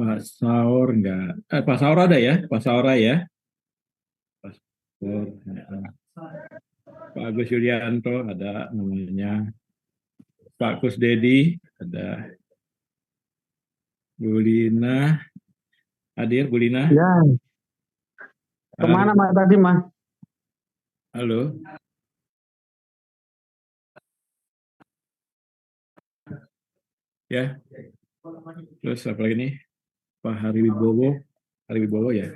Pak Saur enggak. Pak Saur ada ya? Pak Saura ya? Pak Saur. Pak Agus Yulianto ada namanya. Pak Kus Dedi ada. Bu Lina hadir, Bu Lina. Ya, kemana Mas tadi Mas? Halo. Ya. Terus apa lagi nih? Pak Hari Wibowo ya.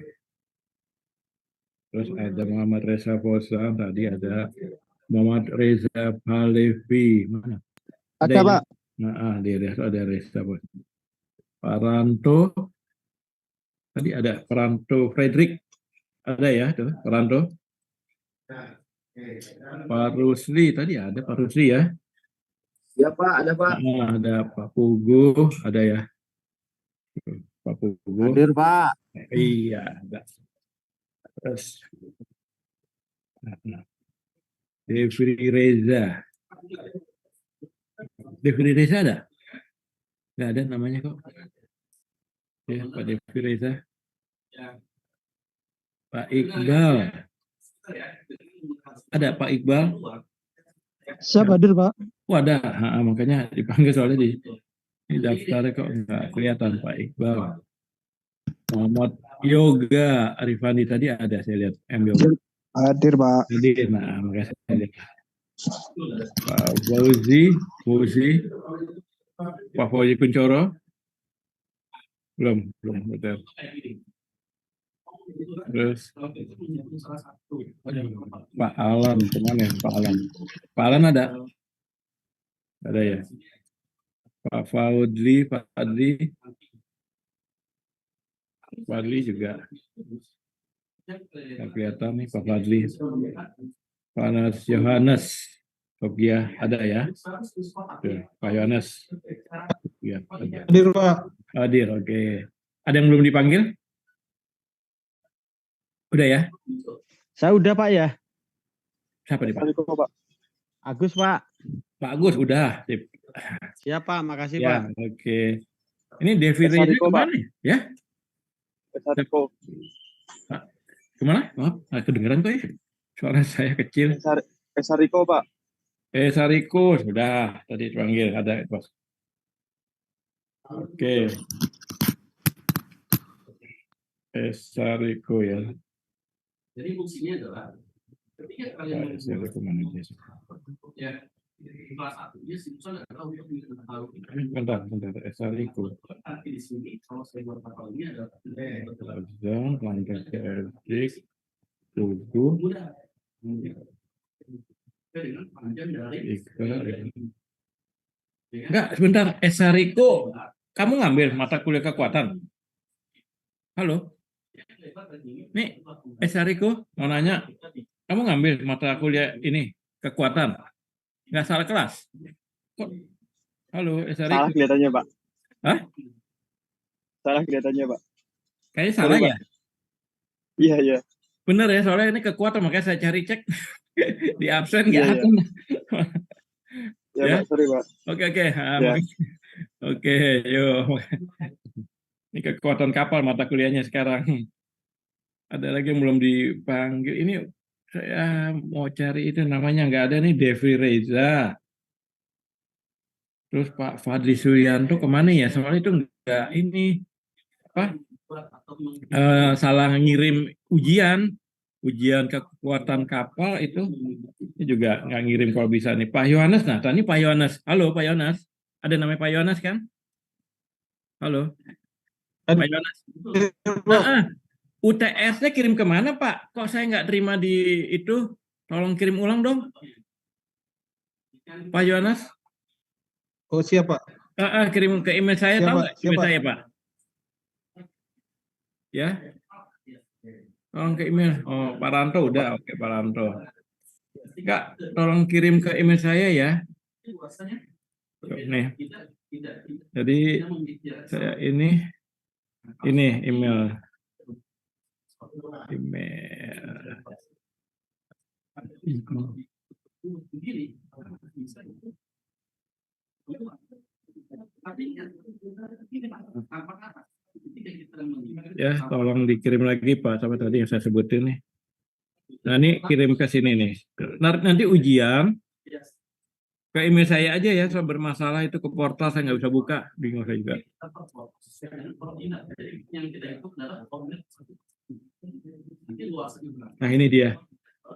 Terus ada Muhammad Reza Fosan, tadi ada Muhammad Reza Palevi. Mana? Ada ya? Pak. Nah, ada Reza Fosan. Pak Ranto. Tadi ada Pak Ranto Frederick. Ada ya, tuh, Pak Ranto. Pak Rusli, tadi ada Pak Rusli ya. Ya Pak, ada Pak. Nah, ada Pak Pugu, ada ya. Pak Pugu. Hadir Pak. Iya, ada. Terus Devri Reza. Devri Reza ada? Nggak ada namanya kok. Ya, Pak Devri Reza. Pak Iqbal. Ada Pak Iqbal? Siap hadir Pak. Ada. Makanya dipanggil soalnya di daftarnya kok nggak kelihatan Pak Iqbal. Muhammad Yoga Arifandi tadi ada, saya lihat. Hadir Pak. Hadir, makanya saya lihat. Pak Fauzi, Pak Fauzi Kuncoro, belum betul. Terus Pak Alan, kemana ya Pak Alan? Pak Alan ada ya. Pak Fadli juga. Nggak kelihatan nih Pak Fadli. Pak Yohanes Togia ada ya. Tuh, Pak Yohanes. Ya, Hadir Pak. Hadir, oke. Ada yang belum dipanggil? Udah ya? Saya udah Pak ya. Siapa nih Pak? Pak. Agus Pak. Pak Agus udah. Siap Pak, makasih ya, Pak. Oke. Ini Devi Reza kemana ya? Esariko. Pak, kemana? Maaf, kedengeran kok ya. Suara saya kecil. Esariko Pak. Sariko sudah tadi dipanggil, ada Bos. Oke. Sariko ya. Jadi fungsinya adalah ketika kalian ya kelas 1 dia simpson adalah untuk mengetahui. Bentar, Sariko. Arti di sini kalau saya buat kapal ini adalah langkah keerdik tubuh mudah. Dengan panjang dari enggak, sebentar, Sariko. Kamu ngambil mata kuliah kekuatan? Halo? Nih, Sariko mau nanya, kamu ngambil mata kuliah ini kekuatan? Nggak salah kelas? Kok? Halo, Sariko. Salah kelihatannya Pak. Hah? Salah kelihatannya Pak. Kayaknya salah ya? Iya. Bener ya, soalnya ini kekuatan, makanya saya cari cek. Di absen nggak ada. Ya Pak, sorry Pak. Oke. Ya. Oke, yuk. Ini kekuatan kapal mata kuliahnya sekarang. Ada lagi yang belum dipanggil. Ini saya mau cari itu namanya nggak ada nih, Devri Reza. Terus Pak Fadli Suryanto kemana ya? Soalnya itu nggak ini apa? Salah ngirim ujian kekuatan kapal itu juga nggak ngirim kalau bisa nih. Pak Yohanes, tadi Pak Yohanes. Halo Pak Yohanes. Ada namanya Pak Yohanes kan? Halo. Pak Yohanes. UTS-nya kirim kemana Pak? Kok saya nggak terima di itu? Tolong kirim ulang dong. Pak Yohanes. Oh siap Pak. Kirim ke email saya, tahu nggak email saya Pak? Ya. Tolong ke email. Oh, Pak Ranto udah. Oke, Pak Ranto. Kak, tolong kirim ke email saya ya. Nih. Jadi saya ini email. Ya, tolong dikirim lagi Pak, sama tadi yang saya sebutin nih. Nah, ini kirim ke sini nih. Nanti ujian ke email saya aja ya, soal bermasalah itu ke portal saya nggak bisa buka, bingung saya juga. Nah, ini dia.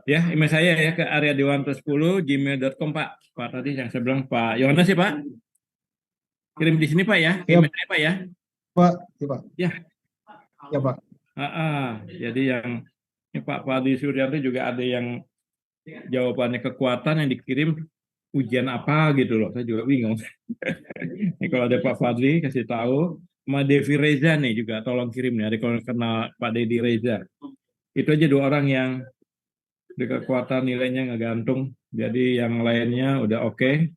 Ya, email saya ya ke areadewanto10@gmail.com Pak. Pak tadi yang saya bilang Pak Yohanes ya Pak. Kirim di sini Pak ya, ke email saya Pak ya. Pak, ya Pak. Ya. Ya Pak. Jadi yang ini Pak Fadli Suryanto juga ada yang jawabannya kekuatan yang dikirim ujian apa gitu loh. Saya juga bingung. Ini kalau ada Pak Fadli kasih tahu, sama Devi Reza nih juga tolong kirim nih. Ada kalau kenal Pak Dedi Reza. Itu aja 2 orang yang di kekuatan nilainya ngegantung. Jadi yang lainnya udah oke.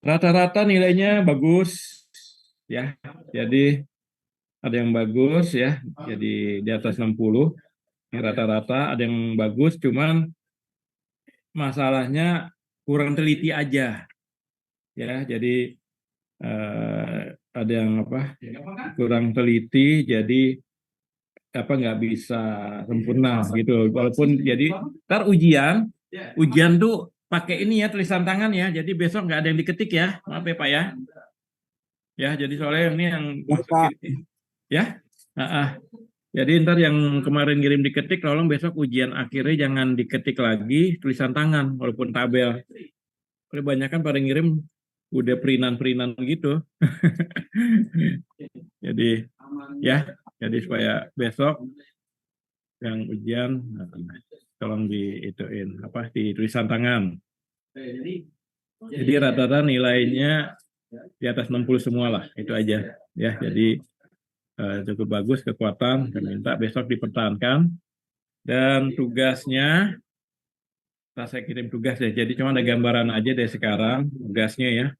Rata-rata nilainya bagus ya. Jadi ada yang bagus ya. Jadi di atas 60. Ini rata-rata ada yang bagus, cuman masalahnya kurang teliti aja. Ya, jadi ada yang kurang teliti, jadi nggak bisa sempurna gitu. Walaupun jadi ntar ujian tuh pakai ini ya tulisan tangan ya. Jadi besok nggak ada yang diketik ya, maaf ya Pak ya. Ya, jadi soalnya ini yang ya. Jadi ntar yang kemarin kirim diketik, tolong besok ujian akhirnya jangan diketik lagi tulisan tangan walaupun tabel. Kebanyakan pada ngirim udah perinan-perinan gitu. Jadi ya, jadi supaya besok yang ujian tolong diituin di tulisan tangan. Jadi rata-rata nilainya di atas 60 semua lah, itu aja ya. Jadi cukup bagus kekuatan, dan minta besok dipertahankan. Dan tugasnya saya kirim tugas ya. Jadi cuma ada gambaran aja dari sekarang tugasnya ya.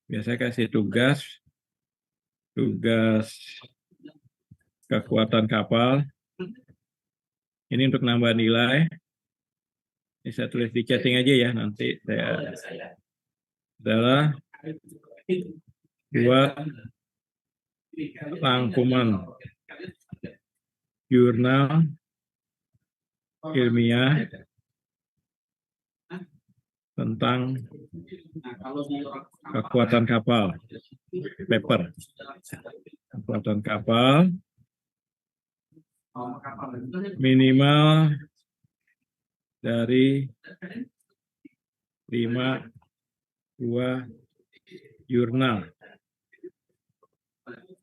Biasanya kasih tugas kekuatan kapal. Ini untuk nambah nilai. Ini saya tulis di chatting aja ya, nanti saya adalah buat rangkuman jurnal ilmiah tentang kekuatan kapal, paper, kekuatan kapal minimal dari 5 buah jurnal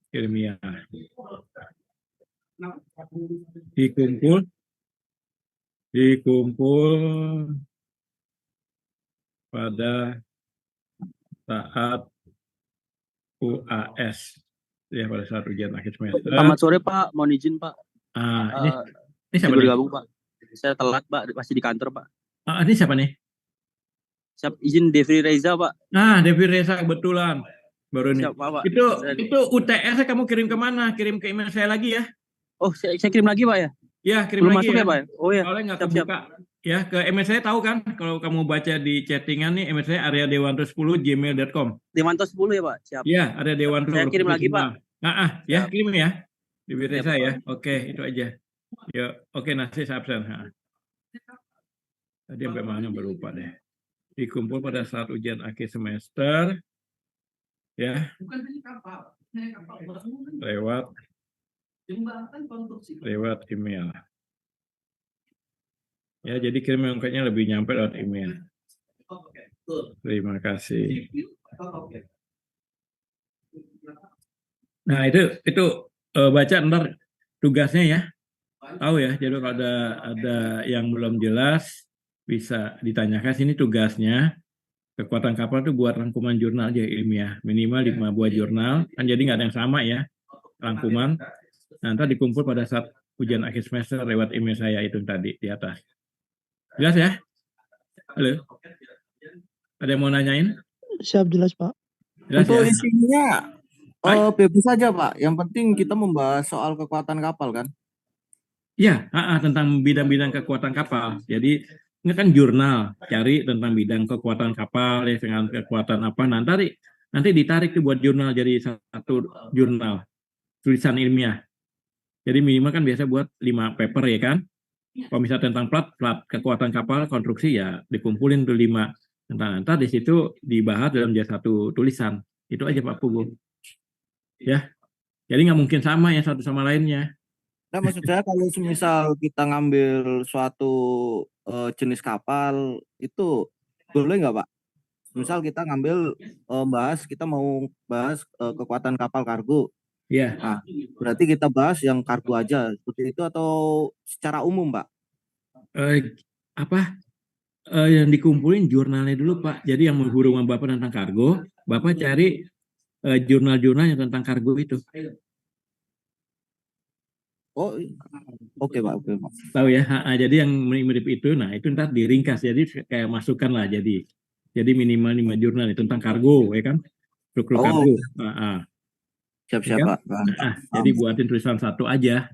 ilmiah dikumpul pada saat UAS ya, pada saat ujian akhir semester. Selamat sore Pak, mohon izin Pak. Ini siapa nih? Bergabung Pak. Saya telat Pak, masih di kantor Pak. Ini siapa nih? Siap izin Devi Reza Pak. Devi Reza kebetulan baru nih. Siap, Pak. Itu UTS kamu kirim kemana? Kirim ke email saya lagi ya? Oh, saya kirim lagi Pak ya? Ya, kirim belum lagi masuk ya Pak? Oh ya. Soalnya nggak kebuka. Ya, ke email saya tahu kan? Kalau kamu baca di chattingan nih, email saya areadewanto10@gmail.com. Dewanto 10 ya Pak? Siap. Iya, Areadewanto. Saya kirim lagi Pak. Ya, kirim ya. Di Reza ya. Oke, itu aja. Ya, oke, nasi saya absen. Tadi sampai mana berlupa deh. Dikumpul pada saat ujian akhir semester. Ya. Lewat email. Ya, jadi kirim ungkapnya lebih nyampe lewat email. Terima kasih. Nah, itu baca ntar tugasnya ya. Tahu ya, jadi kalau ada yang belum jelas bisa ditanyakan. Sini tugasnya kekuatan kapal itu buat rangkuman jurnal aja ilmiah, minimal 5 buah jurnal. Kan jadi nggak ada yang sama ya rangkuman. Nanti dikumpul pada saat ujian akhir semester lewat email saya itu tadi di atas. Jelas ya? Halo? Ada yang mau nanyain? Siap, jelas Pak. Jelas, untuk ya? isinya bebas saja Pak. Yang penting kita membahas soal kekuatan kapal kan? Iya, tentang bidang-bidang kekuatan kapal. Jadi ini kan jurnal, cari tentang bidang kekuatan kapal ya, dengan kekuatan apa. Nanti ditarik tuh buat jurnal jadi satu jurnal tulisan ilmiah. Jadi minimal kan biasa buat 5 paper ya kan. Kalau misalnya tentang plat kekuatan kapal, konstruksi ya dikumpulin tuh 5. Ntar di situ dibahas dalam satu tulisan. Itu aja Pak Pugu. Ya, jadi nggak mungkin sama ya satu sama lainnya. Nah, maksud saya kalau semisal kita ngambil suatu jenis kapal itu boleh nggak Pak? Misal kita ngambil kita mau bahas kekuatan kapal kargo. Ya, Nah, berarti kita bahas yang kargo aja seperti itu atau secara umum Pak? eh, apa yang dikumpulin jurnalnya dulu Pak. Jadi yang menghubungi Bapak tentang kargo, Bapak cari jurnal-jurnal yang tentang kargo itu. Oh, oke Pak, oke Pak. Tahu ya, jadi yang mirip itu, nah itu ntar diringkas, jadi kayak masukan lah, jadi minimal 5 jurnal itu tentang kargo, ya kan, struktur Oh, kargo, ya siap-siap kan? Pak. Jadi buatin tulisan satu aja,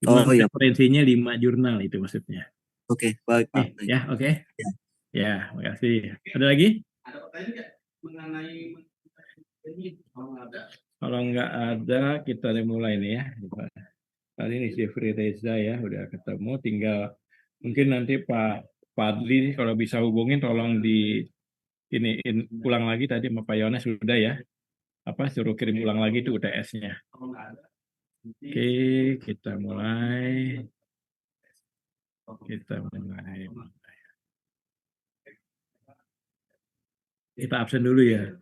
cuma Oh iya, referensinya 5 jurnal itu maksudnya. oke, baik Pak. Baik. Ya, oke. Ya. Ya, makasih. Ada lagi? Ada pertanyaan nggak mengenai ini? Kalau nggak ada, Kalau nggak ada, kita mulai nih ya. Kali ini Jeffrey Reza ya, udah ketemu, tinggal mungkin nanti Pak Fadli kalau bisa hubungin tolong ulang lagi tadi sama Pak Yones sudah ya. Suruh kirim ulang lagi itu UTS-nya. kalau nggak ada. Oke, kita mulai. Kita absen dulu ya.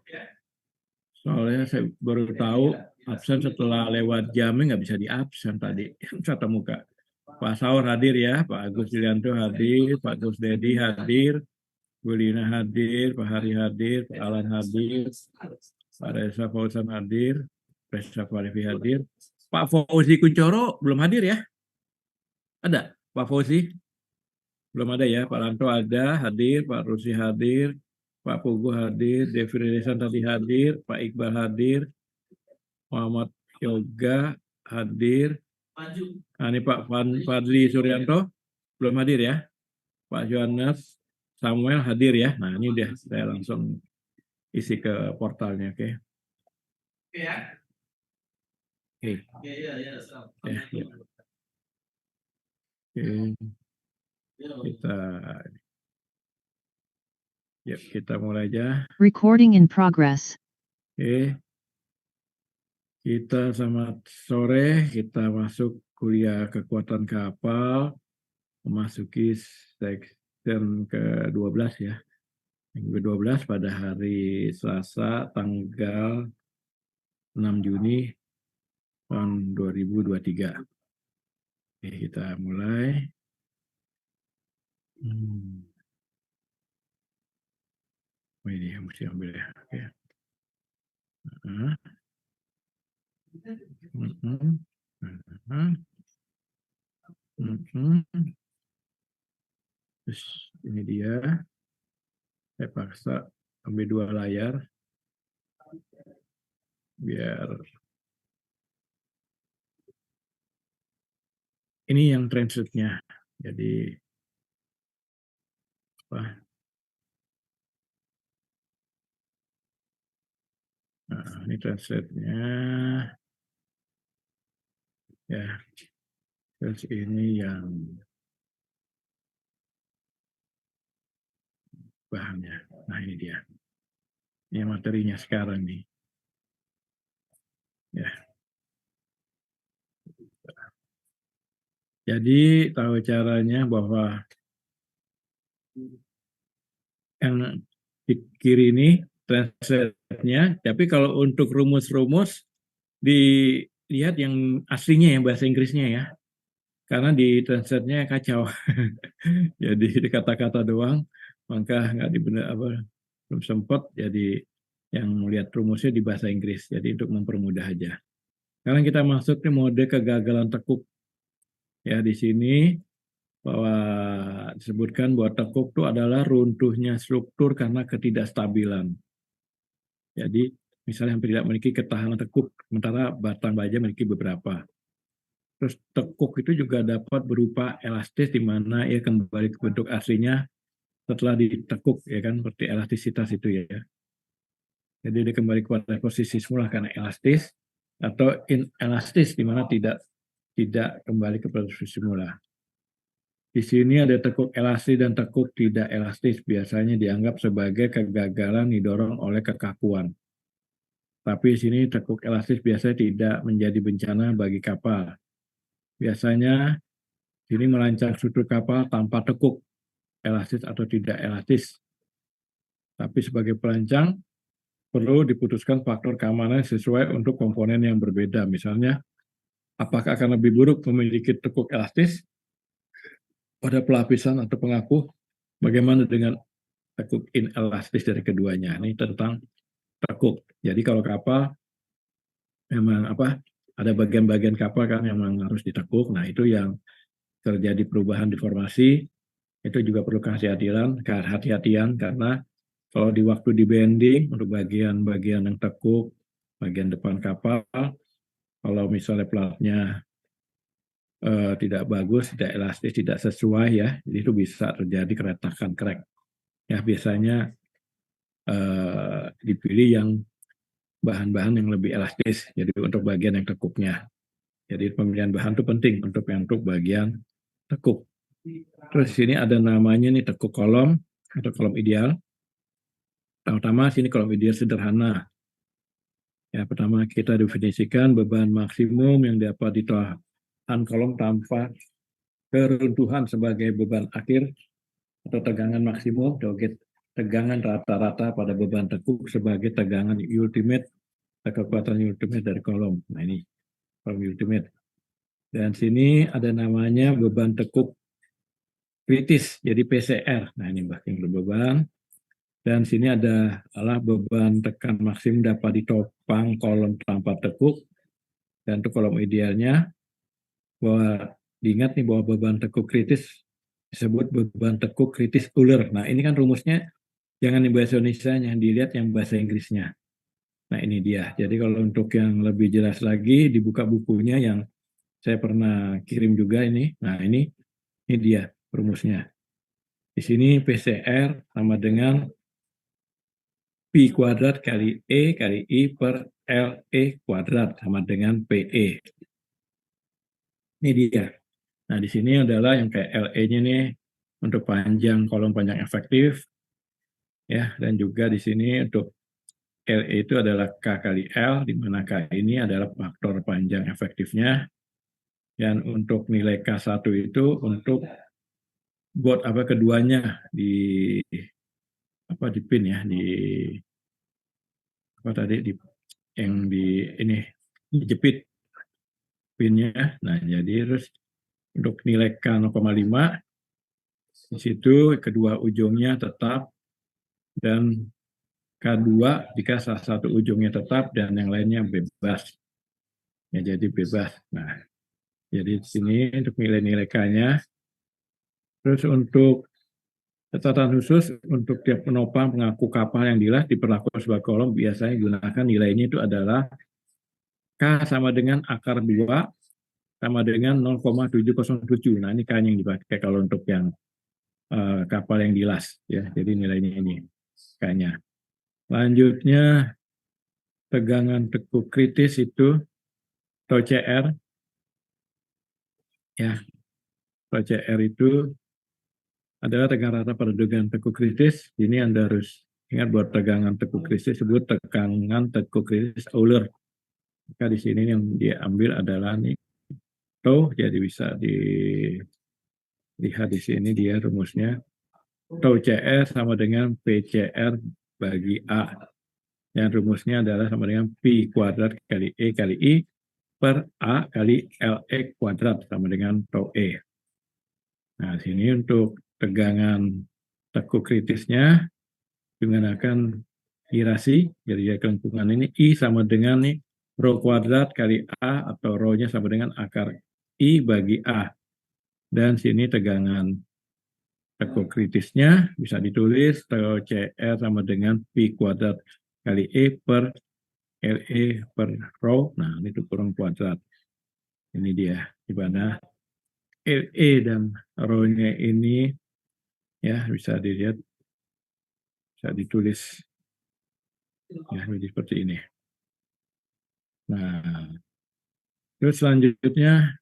Soalnya saya baru tahu absen setelah lewat jamnya nggak bisa diabsen tadi. Satu muka. Pak Saur hadir ya, Pak Agus Julianto hadir, Pak Gus Dedi hadir, Bu Lina hadir, Pak Hari hadir, Pak Alan hadir, Pak Reza Fauzan hadir, Reza Farifi hadir, Pak Fauzi Kuncoro belum hadir ya? Ada Pak Fauzi? Belum ada ya, Pak Lanto ada, hadir, Pak Rusi hadir, Pak Pugu hadir, Devi Redesan tadi hadir, Pak Iqbal hadir, Muhammad Yoga hadir. Nah, ini Pak Fadli Suryanto belum hadir ya. Pak Johannes Samuel hadir ya. Nah, ini udah saya langsung isi ke portalnya, oke. Oke ya. Oke. Oke, ya. Ya, ya. Oke. Kita mulai aja. Recording in progress. Oke. Kita selamat sore, kita masuk kuliah kekuatan kapal, memasuki section ke-12 ya. Yang ke-12 pada hari Selasa tanggal 6 Juni tahun 2023. Oke, kita mulai. Oh, ini yang mesti ambil ya. Oke. Terus ini dia. Saya paksa ambil 2 layar biar ini yang translate-nya. Jadi nah, ini translate-nya. Ya. Terus ini yang bahannya. Nah, ini dia. Ini materinya sekarang nih. Ya. Jadi tahu caranya bahwa yang di kiri ini translate-nya, tapi kalau untuk rumus-rumus dilihat yang aslinya yang bahasa Inggrisnya ya. Karena di translate-nya kacau. Jadi di kata-kata doang, maka nggak belum sempat jadi yang melihat rumusnya di bahasa Inggris. Jadi untuk mempermudah aja. Sekarang kita masuk ke mode kegagalan tekuk. Ya, di sini bahwa disebutkan bahwa tekuk itu adalah runtuhnya struktur karena ketidakstabilan. Jadi misalnya yang tidak memiliki ketahanan tekuk, sementara batang baja memiliki beberapa. Terus tekuk itu juga dapat berupa elastis di mana ia kembali ke bentuk aslinya setelah ditekuk, ya kan, seperti elastisitas itu ya. Jadi dia kembali kepada posisi semula karena elastis, atau inelastis di mana tidak tidak kembali ke posisi semula. Di sini ada tekuk elastis dan tekuk tidak elastis, biasanya dianggap sebagai kegagalan didorong oleh kekakuan. Tapi di sini tekuk elastis biasanya tidak menjadi bencana bagi kapal. Biasanya ini merancang struktur kapal tanpa tekuk elastis atau tidak elastis. Tapi sebagai perancang perlu diputuskan faktor keamanan sesuai untuk komponen yang berbeda. Misalnya, apakah akan lebih buruk memiliki tekuk elastis pada pelapisan atau pengaku? Bagaimana dengan tekuk inelastis dari keduanya? Ini tentang tekuk. Jadi kalau kapal memang ada bagian-bagian kapal kan yang memang harus ditekuk. Nah, itu yang terjadi perubahan deformasi itu juga perlu kehati-hatian karena kalau di waktu di bending untuk bagian-bagian yang tekuk, bagian depan kapal, kalau misalnya platnya tidak bagus, tidak elastis, tidak sesuai ya, jadi itu bisa terjadi keretakan crack. Ya biasanya dipilih yang bahan-bahan yang lebih elastis, jadi untuk bagian yang tekuknya. Jadi pemilihan bahan itu penting untuk bagian tekuk. Terus di sini ada namanya nih tekuk kolom atau kolom ideal. Pertama sini kolom ideal sederhana. Ya, pertama kita definisikan beban maksimum yang dapat ditahan kolom tanpa keruntuhan sebagai beban akhir atau tegangan maksimum, tegangan rata-rata pada beban tekuk sebagai tegangan ultimate, kekuatan ultimate dari kolom. Nah ini kolom ultimate. Dan sini ada namanya beban tekuk kritis, jadi PCR. Nah ini bagian beban. Dan sini adalah beban tekan maksimum dapat ditopang kolom tanpa tekuk. Dan untuk kolom idealnya, bahwa diingat nih bahwa beban tekuk kritis disebut beban tekuk kritis uler. Nah ini kan rumusnya jangan di bahasa Indonesia, yang dilihat yang bahasa Inggrisnya. Nah ini dia. Jadi kalau untuk yang lebih jelas lagi, dibuka bukunya yang saya pernah kirim juga ini. Nah ini dia rumusnya. Di sini PCR sama dengan P kuadrat kali E kali I per LE kuadrat sama dengan PE. Ini dia. Nah, di sini adalah yang kayak LE-nya nih untuk panjang kolom panjang efektif. Ya, dan juga di sini untuk LE itu adalah K kali L, di mana K ini adalah faktor panjang efektifnya. Dan untuk nilai K1 itu untuk buat keduanya di pin ya, di yang ini dijepit pinnya. Nah, jadi terus untuk nilai K 0,5 di situ kedua ujungnya tetap dan K2 jika salah satu ujungnya tetap dan yang lainnya bebas. Ya, jadi bebas. Nah, jadi di sini untuk nilai-nilai K-nya. Terus untuk catatan khusus untuk tiap penopang pengaku kapal yang dilas diperlakukan sebagai kolom biasanya gunakan nilainya itu adalah K sama dengan akar 2 sama dengan 0,707. Nah, ini K-nya yang dipakai kalau untuk yang kapal yang dilas ya. Jadi nilainya ini K-nya. Selanjutnya tegangan tekuk kritis itu atau CR ya. CR itu adalah tegangan rata pada tegangan tekuk kritis. Ini Anda harus ingat buat tegangan tekuk kritis disebut tegangan tekuk kritis Euler. Maka di sini yang diambil adalah nih tau, jadi bisa dilihat di sini dia rumusnya. Tau CR sama dengan PCR bagi A. Yang rumusnya adalah sama dengan P kuadrat kali E kali I per A kali LE kuadrat sama dengan tau E. Nah, sini untuk tegangan tekuk kritisnya digunakan irasi, jadi kelengkungan ini I sama dengan nih rho kuadrat kali A atau rho-nya sama dengan akar I bagi A. Dan sini tegangan tekuk kritisnya bisa ditulis tau CR sama dengan P kuadrat kali E per LE per rho. Nah, ini kurang kuadrat. Ini dia, di mana LE dan rho-nya ini ya bisa dilihat, bisa ditulis ya jadi seperti ini. Nah, terus selanjutnya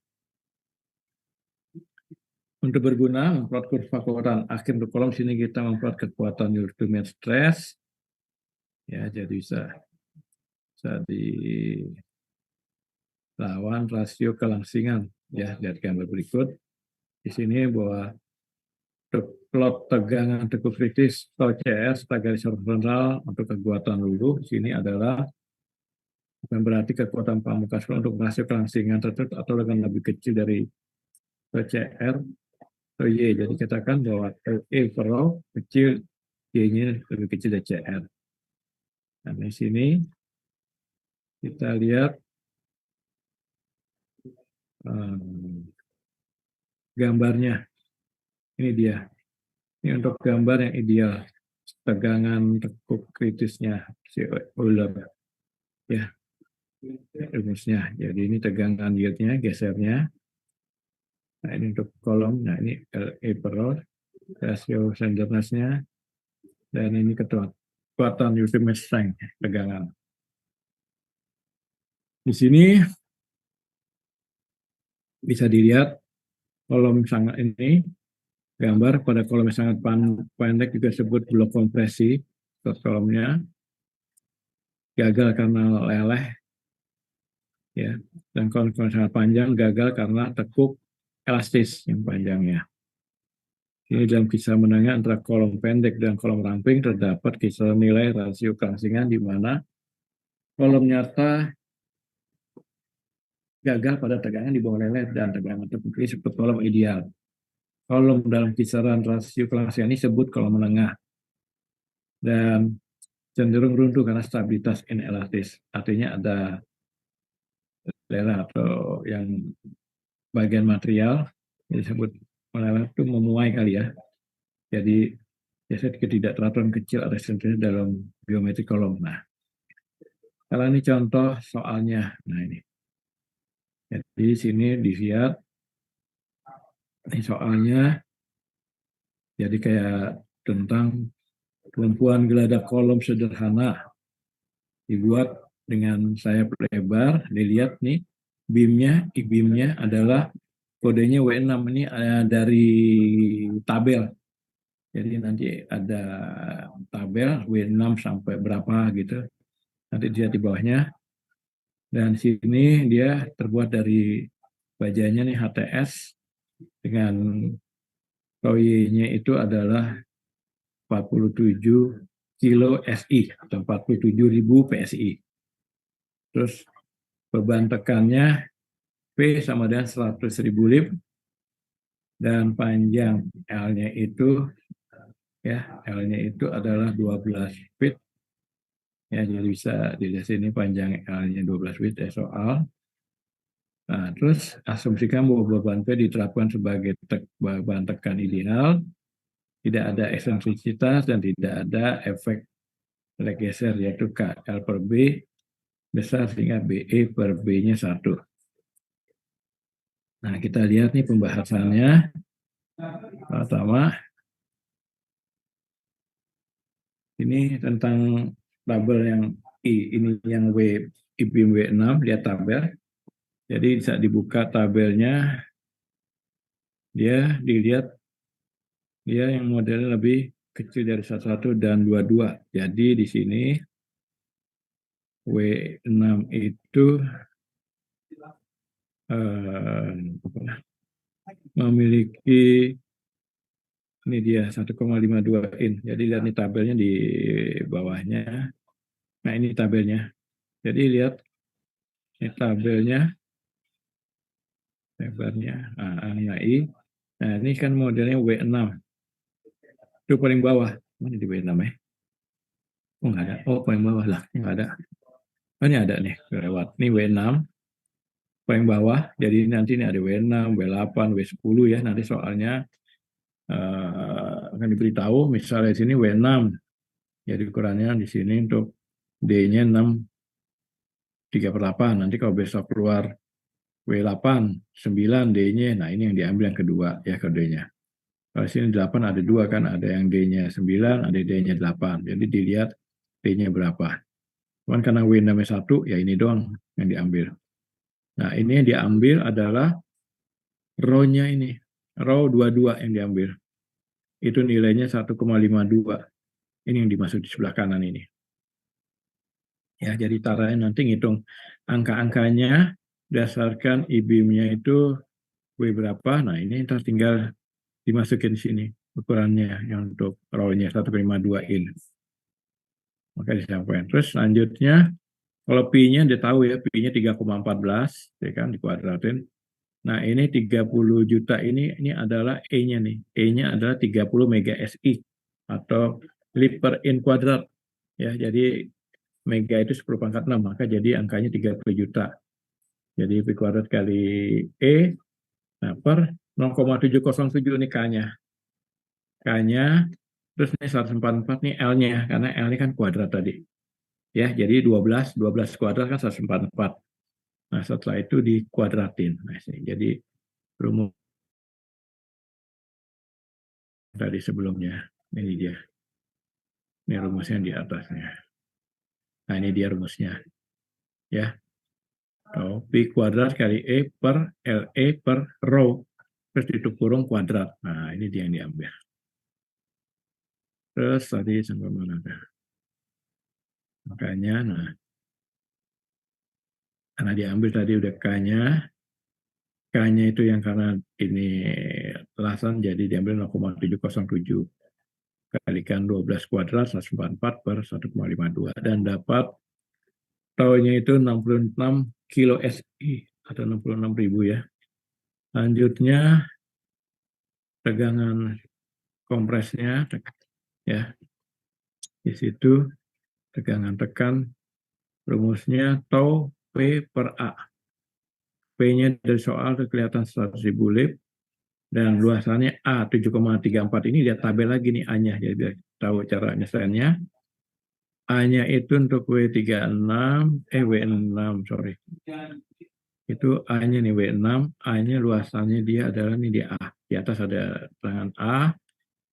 Untuk berguna memperoleh kurva kekuatan akhir untuk kolom sini kita memperoleh kekuatan ultimate stress. Ya, jadi bisa dilawan rasio kelangsingan. Ya, lihat gambar berikut. Di sini bahwa plot tegangan tekuk kritis atau CS garis horizontal untuk kekuatan luluh. Di sini adalah bukan berarti kekuatan pamungkas untuk rasio kelangsingan tertentu atau dengan lebih kecil dari CR atau Y. Jadi katakan bahwa LE overall kecil, Y-nya lebih kecil dari CR. Nah, di sini kita lihat gambarnya. Ini dia. Ini untuk gambar yang ideal. Tegangan tekuk kritisnya si Euler. Ya, rumusnya. Jadi ini tegangan yieldnya, gesernya. Nah, ini untuk kolom. Nah, ini LE overall, rasio slenderness-nya. Dan ini kekuatan ultimate strength, tegangan. Di sini bisa dilihat kolom sangat ini, gambar pada kolom yang sangat pendek juga disebut blok kompresi. Kolomnya gagal karena leleh, ya. Dan kolom sangat panjang gagal karena tekuk elastis yang panjangnya. Ini dalam kisah menengah antara kolom pendek dan kolom ramping terdapat kisaran nilai rasio kelangsingan di mana kolom nyata gagal pada tegangan di bawah leleh dan tegangan tekuk ini disebut kolom ideal. Kolom dalam kisaran rasio kelangsingan ini disebut kolom menengah dan cenderung runtuh karena stabilitas inelastis. Artinya ada leleh atau yang bagian material yang disebut meleleh itu memuai kali ya. Jadi biasanya ketidakteraturan kecil ada dalam geometri kolom. Nah, kalau ini contoh soalnya. Nah, ini. Jadi di sini dilihat ini soalnya. Jadi kayak tentang tumpuan geladak kolom sederhana dibuat dengan sayap lebar. Dilihat nih beamnya adalah kodenya W6 ini dari tabel. Jadi nanti ada tabel W6 sampai berapa gitu. Nanti dilihat di bawahnya. Dan sini dia terbuat dari bajanya nih HTS dengan POY-nya itu adalah 47 kilo SI atau 47.000 PSI. Terus beban tekannya P sama dengan 100.000 lib dan panjang L-nya itu L-nya itu adalah 12 feet. Ya, jadi bisa dilihat sini panjang L-nya 12 feet soal. Nah, terus asumsikan bahwa beban P diterapkan sebagai beban tekan ideal, tidak ada eksentrisitas dan tidak ada efek leg geser yaitu KL per B besar sehingga BE per B-nya 1. Nah, kita lihat nih pembahasannya. Pertama, ini tentang tabel yang ini yang IBM W6, lihat tabel. Jadi saat dibuka tabelnya, dia dilihat dia yang modelnya lebih kecil dari 11 dan 22. Jadi di sini W6 itu memiliki ini dia 1,52 in. Jadi lihat nih tabelnya di bawahnya. Nah, ini tabelnya. Jadi lihat ini tabelnya lebarnya I. Nah, ini kan modelnya W6. Itu paling bawah. Mana di W6 ya? Oh, nggak ada. Oh, paling bawah lah. Nggak ada. Oh, ini ada nih. Lewat. Ini W6. Paling bawah. Jadi nanti ini ada W6, W8, W10 ya. Nanti soalnya akan diberitahu. Misalnya di sini W6. Jadi ukurannya di sini untuk D-nya 6/3/8. Nanti kalau besok keluar W8, 9 D-nya. Nah, ini yang diambil yang kedua ya kodenya. Kalau sini 8 ada 2 kan, ada yang D-nya 9, ada D-nya 8. Jadi dilihat D-nya berapa. Cuman karena W6-nya 1, ya ini doang yang diambil. Nah, ini yang diambil adalah row-nya ini. Rho 22 yang diambil. Itu nilainya 1,52. Ini yang dimaksud di sebelah kanan ini. Ya, jadi caranya nanti ngitung angka-angkanya berdasarkan IBIM-nya itu W berapa. Nah, ini tinggal dimasukin di sini ukurannya yang untuk Rho-nya 1,52 in. Maka disampaikan. Terus selanjutnya kalau Pi-nya dia tahu ya, Pi-nya 3,14 ya kan dikuadratin. Nah, ini 30 juta ini adalah E-nya nih. E-nya adalah 30 mega SI atau lip per in kuadrat. Ya, jadi mega itu 10 pangkat 6, maka jadi angkanya 30 juta. Jadi Pi kuadrat kali E, nah per 0,707 ini K-nya. K-nya, terus ini 144 nih L-nya, karena L ini kan kuadrat tadi. Ya, jadi 12 kuadrat kan 144. Nah, setelah itu dikuadratin. Nah, jadi rumus tadi sebelumnya. Ini dia. Ini rumusnya di atasnya. Nah, ini dia rumusnya. Ya. Pi kuadrat kali E per LE per rho. Terus ditutup kurung kuadrat. Nah, ini dia yang diambil. Terus tadi sampai mana? Makanya, nah. Karena diambil tadi udah K-nya. K-nya itu yang karena ini lasan jadi diambil 0,707. Kalikan 12 kuadrat 144 per 1,52 dan dapat taunya itu 66 kilo SI atau 66.000 ya. Lanjutnya tegangan kompresnya ya. Di situ tegangan tekan rumusnya tau P per A. P-nya dari soal kelihatan 100.000 lib dan luasannya A 7,34 ini lihat tabel lagi nih A-nya jadi tahu cara nyelesainnya. A-nya itu untuk W6, sorry. Itu A-nya nih W6, A-nya luasannya dia adalah nih di A. Di atas ada tangan A,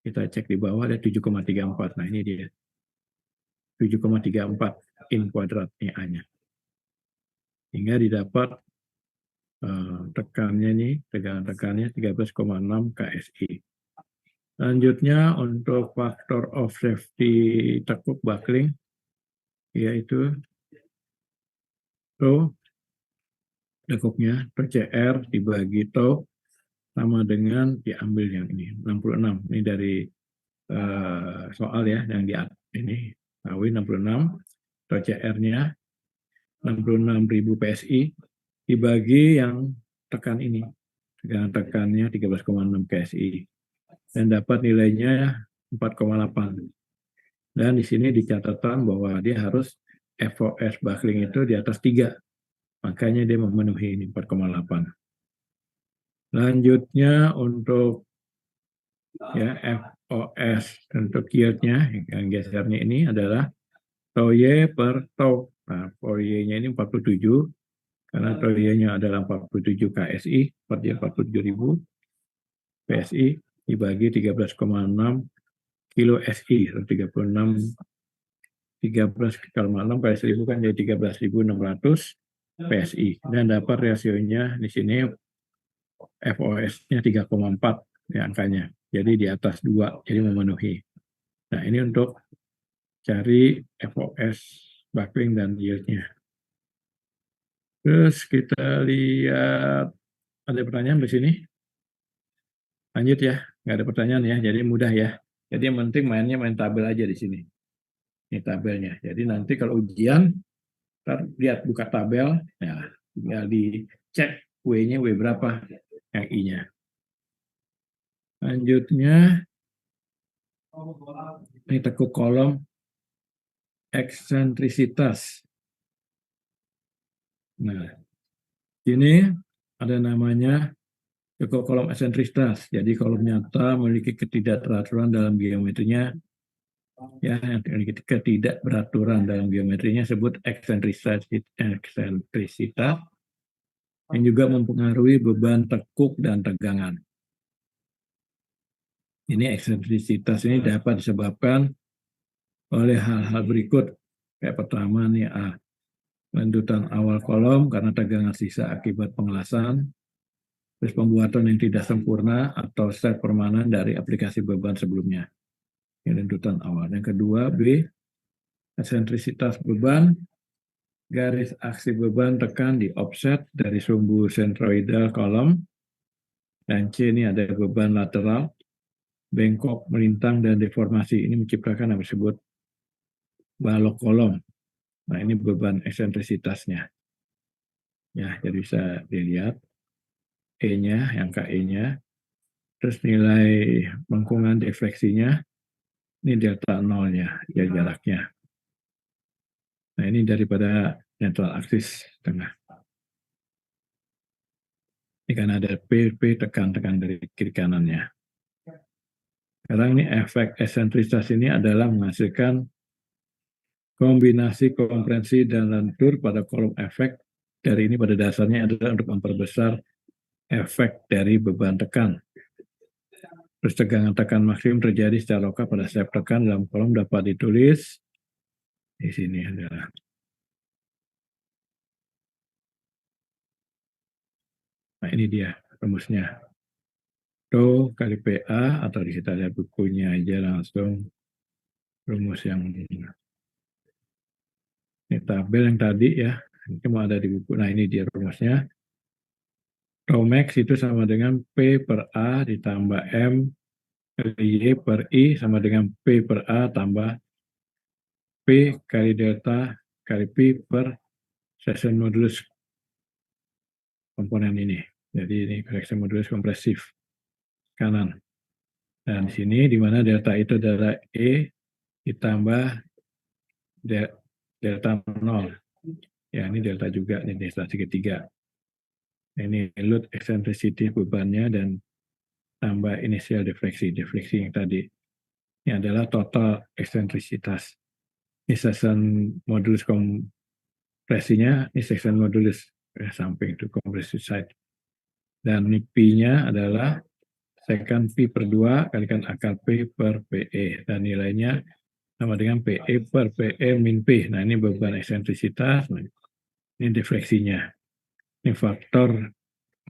kita cek di bawah ada 7,34. Nah ini dia. 7,34 in kuadrat nih A-nya. Hingga didapat tekannya nih, tegangan-tekannya 13,6 KSI. Selanjutnya untuk faktor of safety tekuk buckling, yaitu Rho tekuknya TCR dibagi tau sama dengan diambil yang ini 66. Ini dari soal ya yang di ini tahu 66 TCR-nya 66.000 PSI dibagi yang tekan ini. Dengan tekannya 13,6 PSI dan dapat nilainya 4,8. Dan di sini dicatatkan bahwa dia harus FOS buckling itu di atas 3. Makanya dia memenuhi ini 4,8. Lanjutnya untuk ya FOS untuk yieldnya yang gesernya ini adalah tau Y per tau. Nah, for Y-nya ini 47 karena tau Y-nya adalah 47 KSI per 47.000 PSI dibagi 13,6 kilo SI atau 13,6 kali 1000 kan jadi 13.600 PSI dan dapat rasionya di sini FOS-nya 3,4 ya angkanya. Jadi di atas 2 jadi memenuhi. Nah, ini untuk cari FOS buckling dan yield-nya. Terus kita lihat ada pertanyaan di sini. Lanjut ya, nggak ada pertanyaan ya, jadi mudah ya. Jadi yang penting mainnya main tabel aja di sini. Ini tabelnya. Jadi nanti kalau ujian, lihat buka tabel, ya tinggal dicek W-nya W berapa, yang I-nya. Lanjutnya, ini tekuk kolom eksentrisitas. Nah, ini ada namanya tekuk kolom eksentrisitas. Jadi kolom nyata memiliki ketidakteraturan dalam geometrinya, ya, yang memiliki ketidakberaturan dalam geometrinya sebut eksentrisitas yang juga mempengaruhi beban tekuk dan tegangan. Ini eksentrisitas ini dapat disebabkan oleh hal-hal berikut. Kayak pertama nih lanjutan awal kolom karena tegangan sisa akibat pengelasan. terus pembuatan yang tidak sempurna atau set permanen dari aplikasi beban sebelumnya. Ini runtutan awal. Yang kedua, B, eksentrisitas beban, garis aksi beban tekan di offset dari sumbu sentroidal kolom. Dan C ini ada beban lateral, bengkok, melintang, dan deformasi. Ini menciptakan yang disebut balok kolom. Nah, ini beban eksentrisitasnya. Ya, jadi bisa dilihat E-nya, yang KE-nya. Terus nilai lengkungan defleksinya, ini delta nolnya, ya jaraknya. Nah, ini daripada neutral aksis tengah. Ini kan ada P tekan-tekan dari kiri kanannya. Sekarang ini efek eksentrisitas ini adalah menghasilkan kombinasi kompresi dan lentur pada kolom efek. Dari ini pada dasarnya adalah untuk memperbesar efek dari beban tekan. Terus tegangan tekan maksimum terjadi secara lokal pada step tekan dalam kolom dapat ditulis di sini adalah. Nah, ini dia rumusnya. Rho kali PA, atau kita lihat bukunya aja langsung rumus yang ini tabel yang tadi ya, ini cuma ada di buku. Nah, ini dia rumusnya. Rho max itu sama dengan P per A ditambah M kali Y per I sama dengan P per A tambah P kali delta kali P per section modulus komponen ini. Jadi ini section modulus kompresif kanan. Dan di sini di mana delta itu adalah E ditambah delta 0. Ya, ini delta juga, ini delta segitiga. Ini load eccentricity bebannya dan tambah initial defleksi yang tadi. Ini adalah total eksentrisitas. Ini section modulus kompresinya, ini section modulus samping itu compressive side. Dan ini P-nya adalah secant P per 2 kalikan akar P per PE. Dan nilainya sama dengan PE per PE min P. Nah, ini beban eksentrisitas. Ini defleksinya. Ini faktor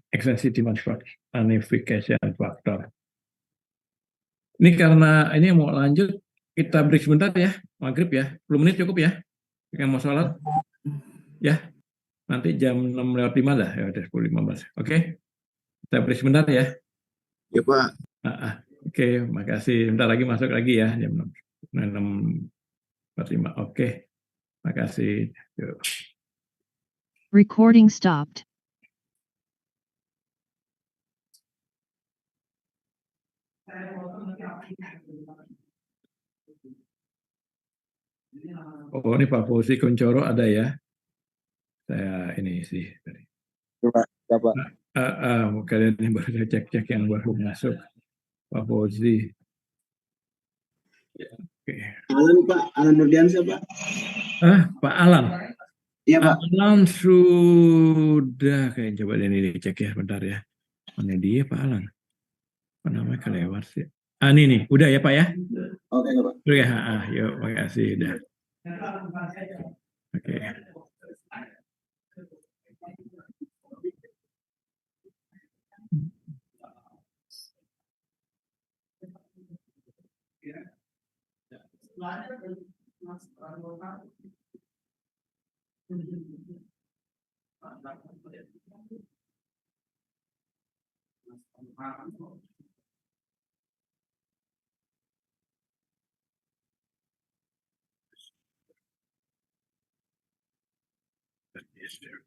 eccentricity magnification factor. Ini karena ini mau lanjut, kita break sebentar ya, maghrib ya. 10 menit cukup ya. Yang mau sholat. Ya, nanti jam 6:05 lah. Ya udah 10:15. Oke, kita break sebentar ya. Ya Pak. Oke, makasih. Bentar lagi masuk lagi ya, jam 6:45. Oke, makasih. Yuk. Recording stopped. Oh, ini Pak Fauzi Kuncoro ada ya. Saya ini sih. Ya Pak. Kalian ini baru cek-cek yang baru masuk. Pak Fauzi. Oke. Alan Pak, Alan Nurdiansyah Pak. Pak Alan. Iya Pak. Alan sudah kayak coba ini dicek ya bentar ya. Mana dia Pak Alan? Apa namanya kelewat sih? Ini nih, udah ya Pak ya? Oke Pak. Udah ya, yuk makasih udah. Oke. Yes, sir.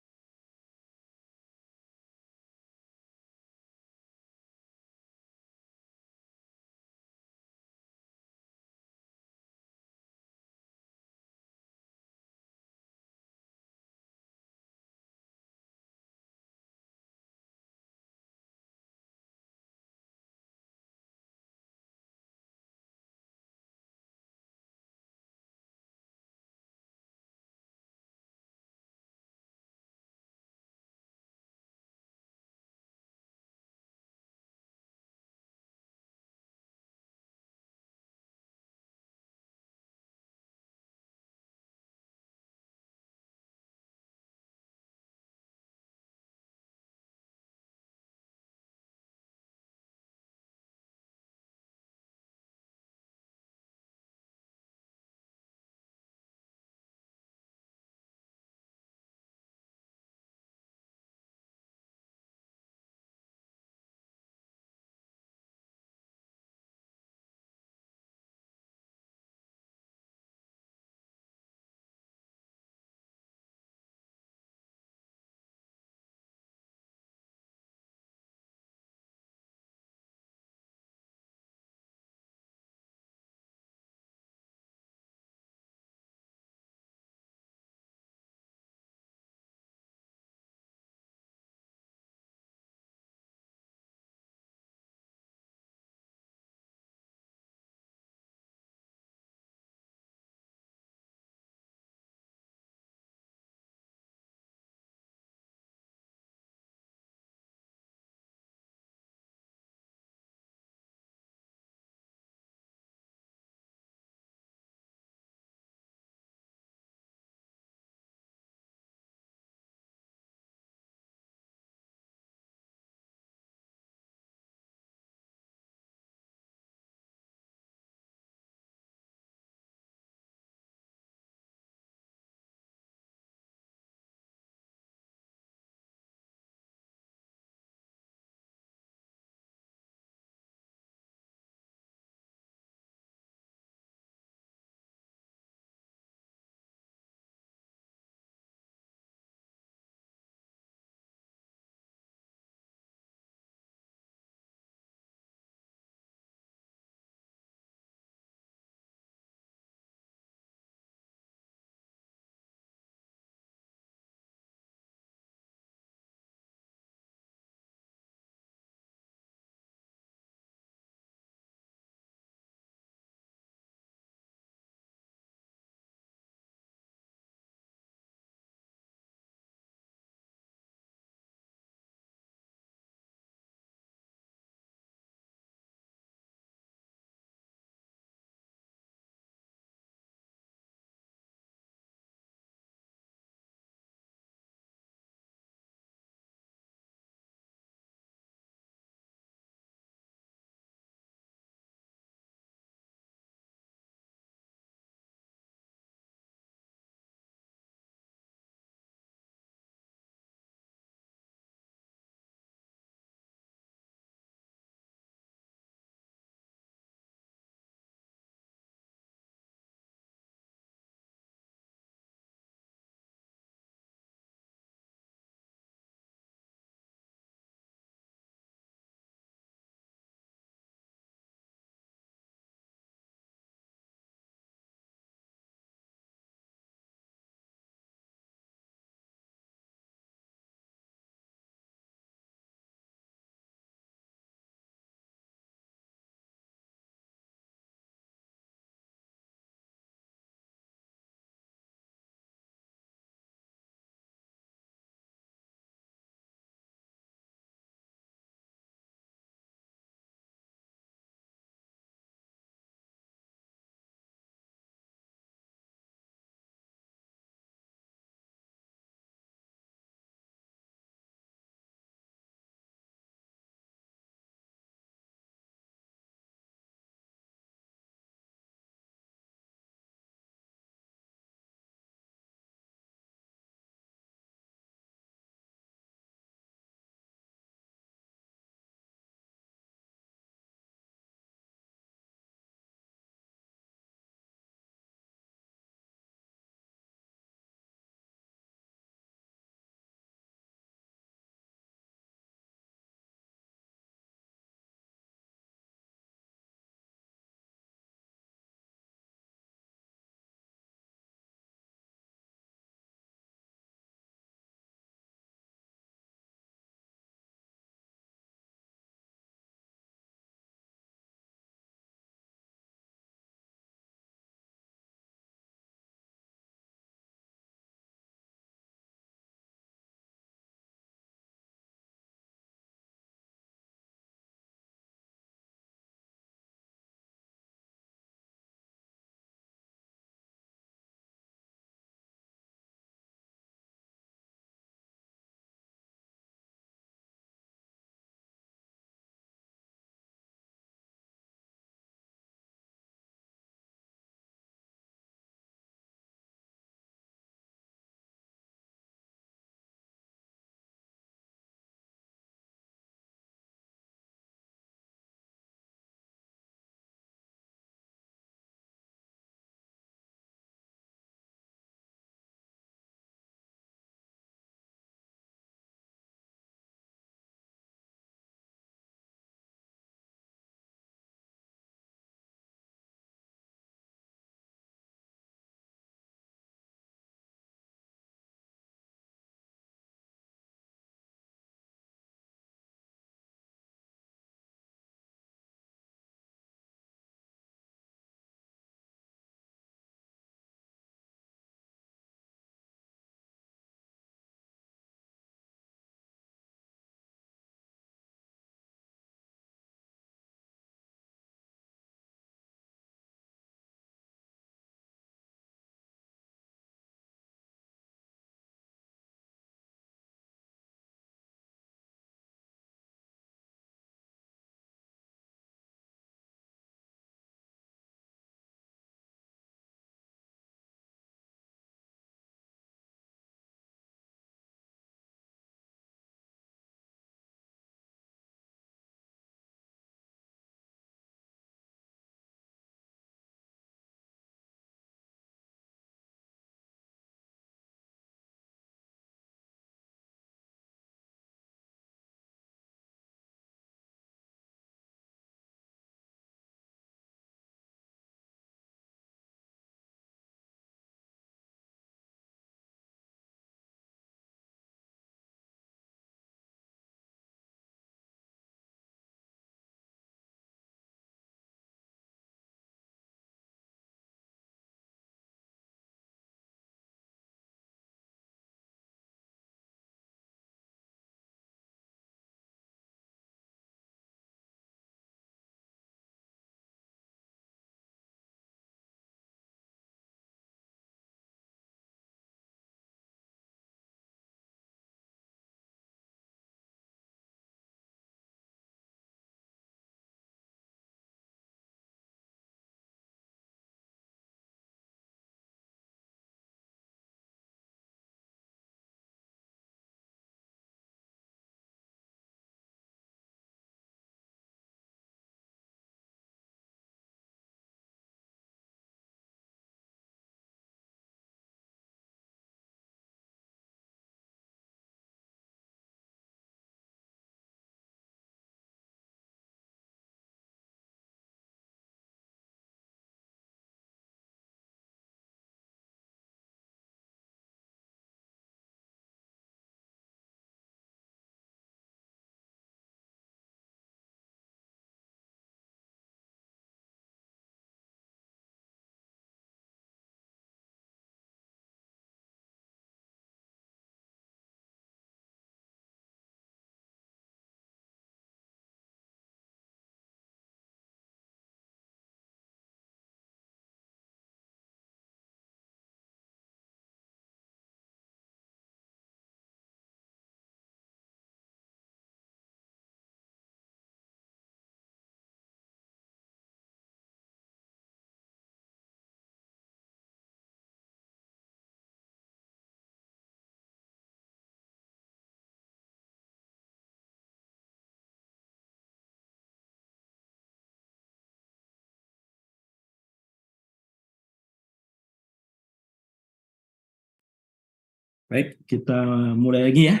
Baik, kita mulai lagi ya.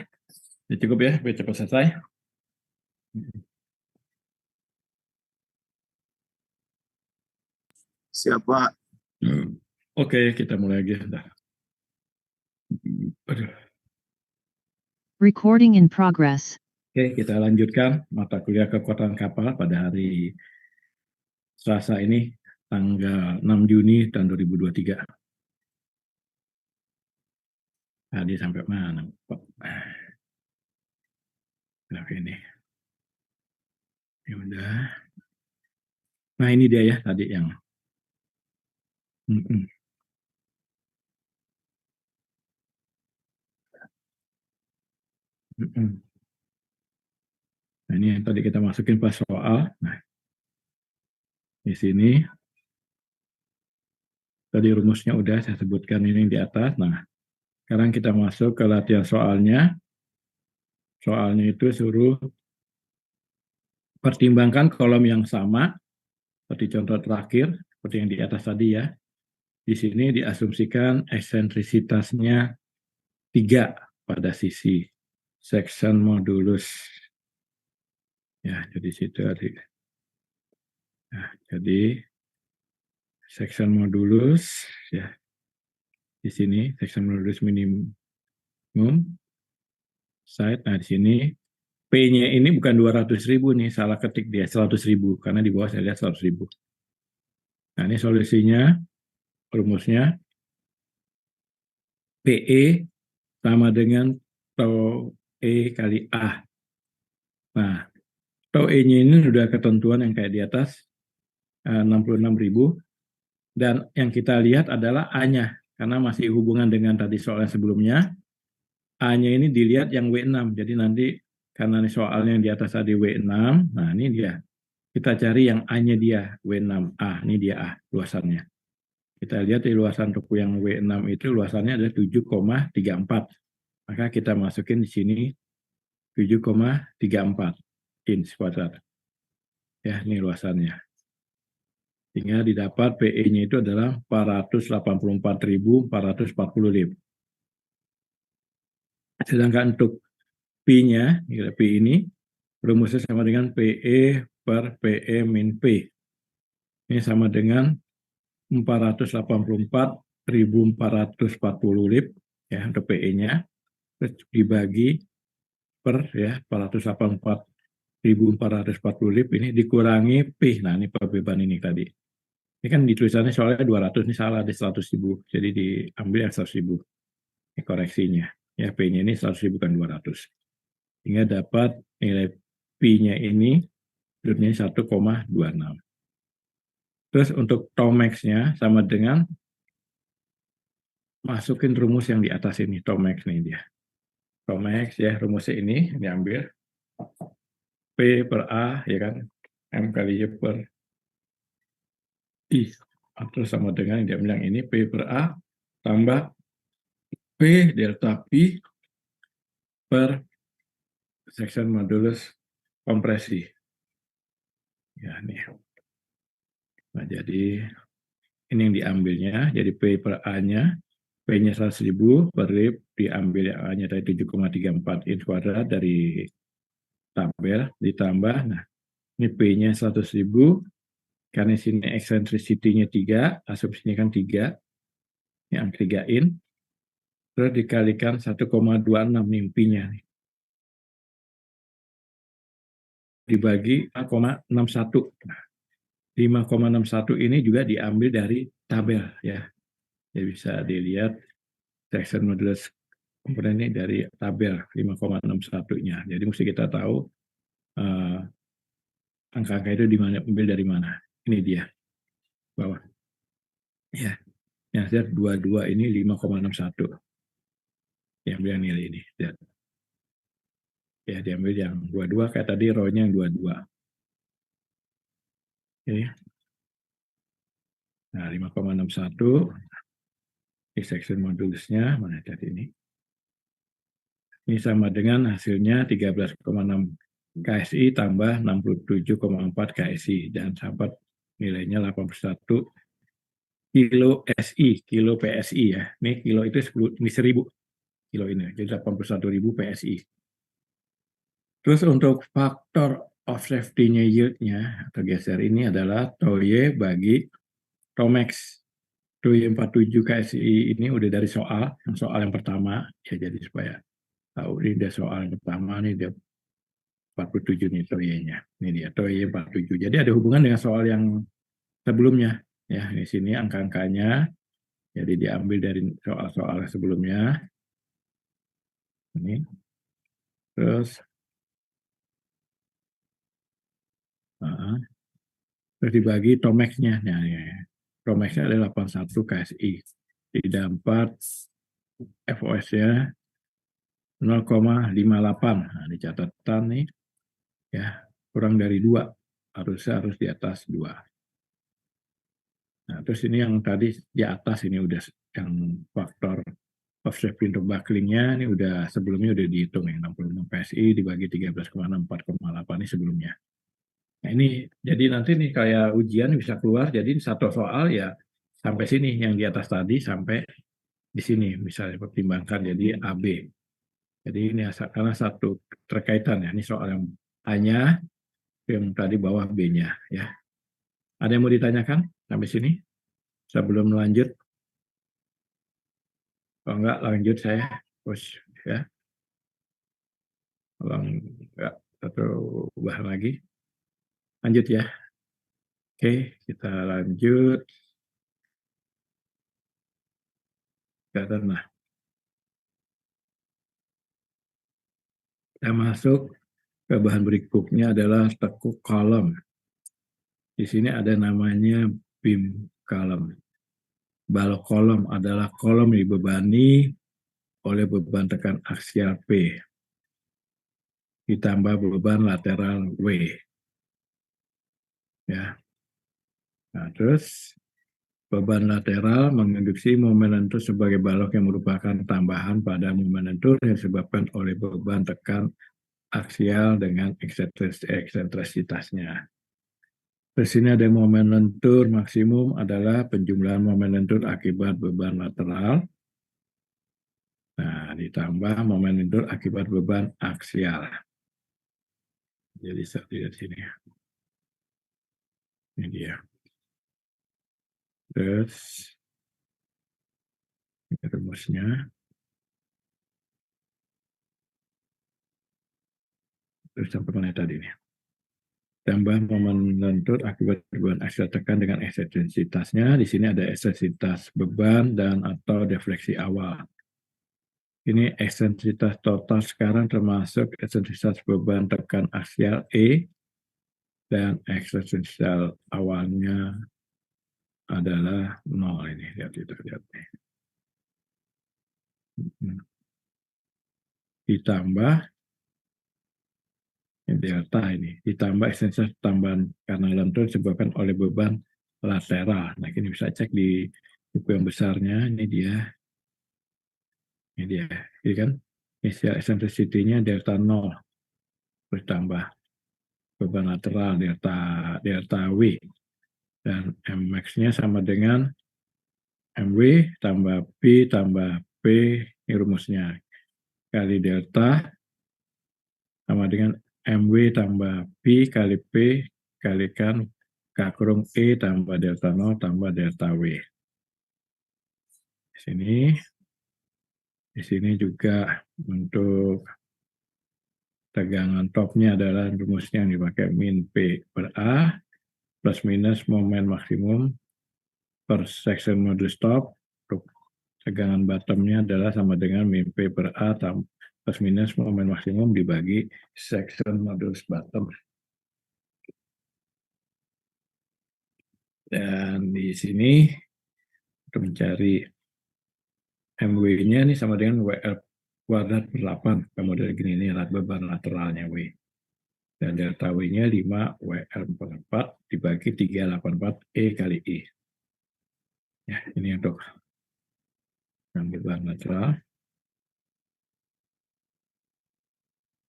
Ya, cukup ya, biar cepat selesai. Siap, Pak. Oke, kita mulai lagi. Bentar. Aduh. Recording in progress. Oke, kita lanjutkan mata kuliah kekuatan kapal pada hari Selasa ini, tanggal 6 Juni tahun 2023. Tadi sampai mana, Pak? Oke, ini. Ya udah. Nah, ini dia ya tadi yang. Nah, ini yang tadi kita masukin pas soal. Nah, di sini tadi rumusnya udah saya sebutkan ini di atas. Nah, sekarang kita masuk ke latihan soalnya. Soalnya itu suruh pertimbangkan kolom yang sama, seperti contoh terakhir, seperti yang di atas tadi ya. Di sini diasumsikan eksentrisitasnya 3 pada sisi section modulus. Ya, jadi situ ada. Nah, jadi section modulus ya. Di sini section modulus minimum side. Nah, di sini P-nya ini bukan 200.000 nih, salah ketik dia 100.000 karena di bawah saya lihat 100.000. Nah, ini solusinya, rumusnya PE sama dengan tau E kali A. Nah, tau E-nya ini sudah ketentuan yang kayak di atas 66.000 dan yang kita lihat adalah A-nya karena masih hubungan dengan tadi soal yang sebelumnya. A-nya ini dilihat yang W6. Jadi nanti karena ini soalnya yang di atas tadi W6, nah ini dia. Kita cari yang A-nya dia, W6A. Ini dia A, luasannya. Kita lihat di luasan tuku yang W6 itu luasannya adalah 7,34. Maka kita masukin di sini 7,34 inch kuadrat. Ya, ini luasannya. Sehingga didapat PE-nya itu adalah 484.440 lib. Sedangkan untuk P-nya, P ini, rumusnya sama dengan PE per PE min P. Ini sama dengan 484.440 lib, ya, untuk PE-nya. Terus dibagi per, ya, 484.440 lib, ini dikurangi P. Nah, ini perbeban ini tadi. Ini kan ditulisannya soalnya 200, ini salah, ada 100.000. Jadi diambil yang 100.000. Ini koreksinya. Ya, P-nya ini 100.000 bukan 200. Sehingga dapat nilai P-nya ini rutenya 1,26. Terus untuk Tomax-nya sama dengan masukin rumus yang di atas ini, Tomax nih dia. Tomax ya, rumusnya ini diambil P per A ya kan, M kali Y per I. Terus sama dengan yang diambil yang ini P per A tambah P delta P per section modulus kompresi. Ya, nih. Nah, jadi ini yang diambilnya, jadi P per A-nya, P-nya 100.000 per lib, diambil yang A-nya tadi 7,34 inch kuadrat dari tabel, ditambah, nah ini P-nya 100.000, karena sini eccentricity-nya 3, asumsinya kan 3, yang 3 in, terus dikalikan 1,26 nih P-nya. Dibagi 5,61. Nah, 5,61 ini juga diambil dari tabel ya. Ya bisa dilihat section modulus komponen ini dari tabel 5,61-nya. Jadi mesti kita tahu angka-angka itu diambil dari mana. Ini dia. Bawah. Ya. Yang lihat 22 ini 5,61. Diambil yang nilai ini. Lihat. Ya, diambil yang 22 kayak tadi row-nya yang 22. Oke. Nah, 5,61 di section modulusnya mana tadi ini? Ini sama dengan hasilnya 13,6 KSI tambah 67,4 KSI dan dapat nilainya 81 kilo SI, kilo PSI ya. Ini kilo itu 10, ini 1000. kilo ini, jadi 81.000 PSI. Terus untuk faktor of safety-nya yield-nya atau geser ini adalah TOY bagi TOMEX. TOY 47 KSI ini udah dari soal yang pertama, ya jadi supaya tahu ini dia soal yang pertama nih dia 47 nih TOY-nya. Ini dia TOY 47. Jadi ada hubungan dengan soal yang sebelumnya. Ya, di sini angka-angkanya jadi diambil dari soal-soal sebelumnya. Ini. Terus terus dibagi TOMEX-nya. Nah, ya. TOMEX-nya adalah 81 KSI. Didapat FOS-nya 0,58. Nah, di catatan nih ya kurang dari 2. Harus di atas 2. Nah, terus ini yang tadi di atas ini udah yang faktor of safety untuk bucklingnya ini udah sebelumnya udah dihitung ya 66 PSI dibagi 13,64,8 ini sebelumnya. Nah ini jadi nanti nih kayak ujian bisa keluar jadi satu soal ya sampai sini yang di atas tadi sampai di sini misalnya pertimbangkan jadi AB. Jadi ini karena satu terkaitan ya ini soal yang A-nya yang tadi bawah B-nya ya. Ada yang mau ditanyakan sampai sini sebelum lanjut? Kalau enggak lanjut saya push ya. Kalau enggak satu bahan lagi. Lanjut ya. Oke, kita lanjut. Nah, kita masuk ke bahan berikutnya adalah tekuk kolom. Di sini ada namanya beam kolom. Balok kolom adalah kolom yang dibebani oleh beban tekan aksial P ditambah beban lateral W. Ya. Nah, terus beban lateral menginduksi momen lentur sebagai balok yang merupakan tambahan pada momen lentur yang disebabkan oleh beban tekan aksial dengan eksentrisitasnya. Di sini ada momen lentur maksimum adalah penjumlahan momen lentur akibat beban lateral. Nah, ditambah momen lentur akibat beban aksial. Jadi seperti di sini. Ini dia. Terus ini rumusnya. Terus sampai mana tadi nih? Tambah momen lentur akibat beban aksial tekan dengan eksentrisitasnya. Di sini ada eksentrisitas beban dan atau defleksi awal. Ini eksentrisitas total sekarang termasuk eksentrisitas beban tekan aksial E dan eksentrisitas awalnya adalah 0 ini. Lihat itu, lihat. Ditambah delta ini, ditambah eksentrisitas tambahan karena lentur disebabkan oleh beban lateral. Nah, ini bisa cek di buku yang besarnya. Ini dia. Ini kan inisial eccentricity-nya delta 0 terus tambah beban lateral delta W dan Mmax-nya sama dengan MW tambah P tambah P, ini rumusnya kali delta sama dengan MW tambah P kali P kalikan K kurung E tambah delta 0 tambah delta W. Di sini juga untuk tegangan topnya adalah rumusnya yang dipakai min P per A plus minus momen maksimum per section modulus top. Untuk tegangan bottomnya adalah sama dengan min P per A plus minus momen maksimum dibagi section modulus bottom. Dan di sini untuk mencari MW-nya ini sama dengan WL kuadrat per 8. Model gini ini alat beban lateralnya W. Dan delta W-nya 5 WL per 4 dibagi 384 E kali I. Ya, ini untuk beban lateral.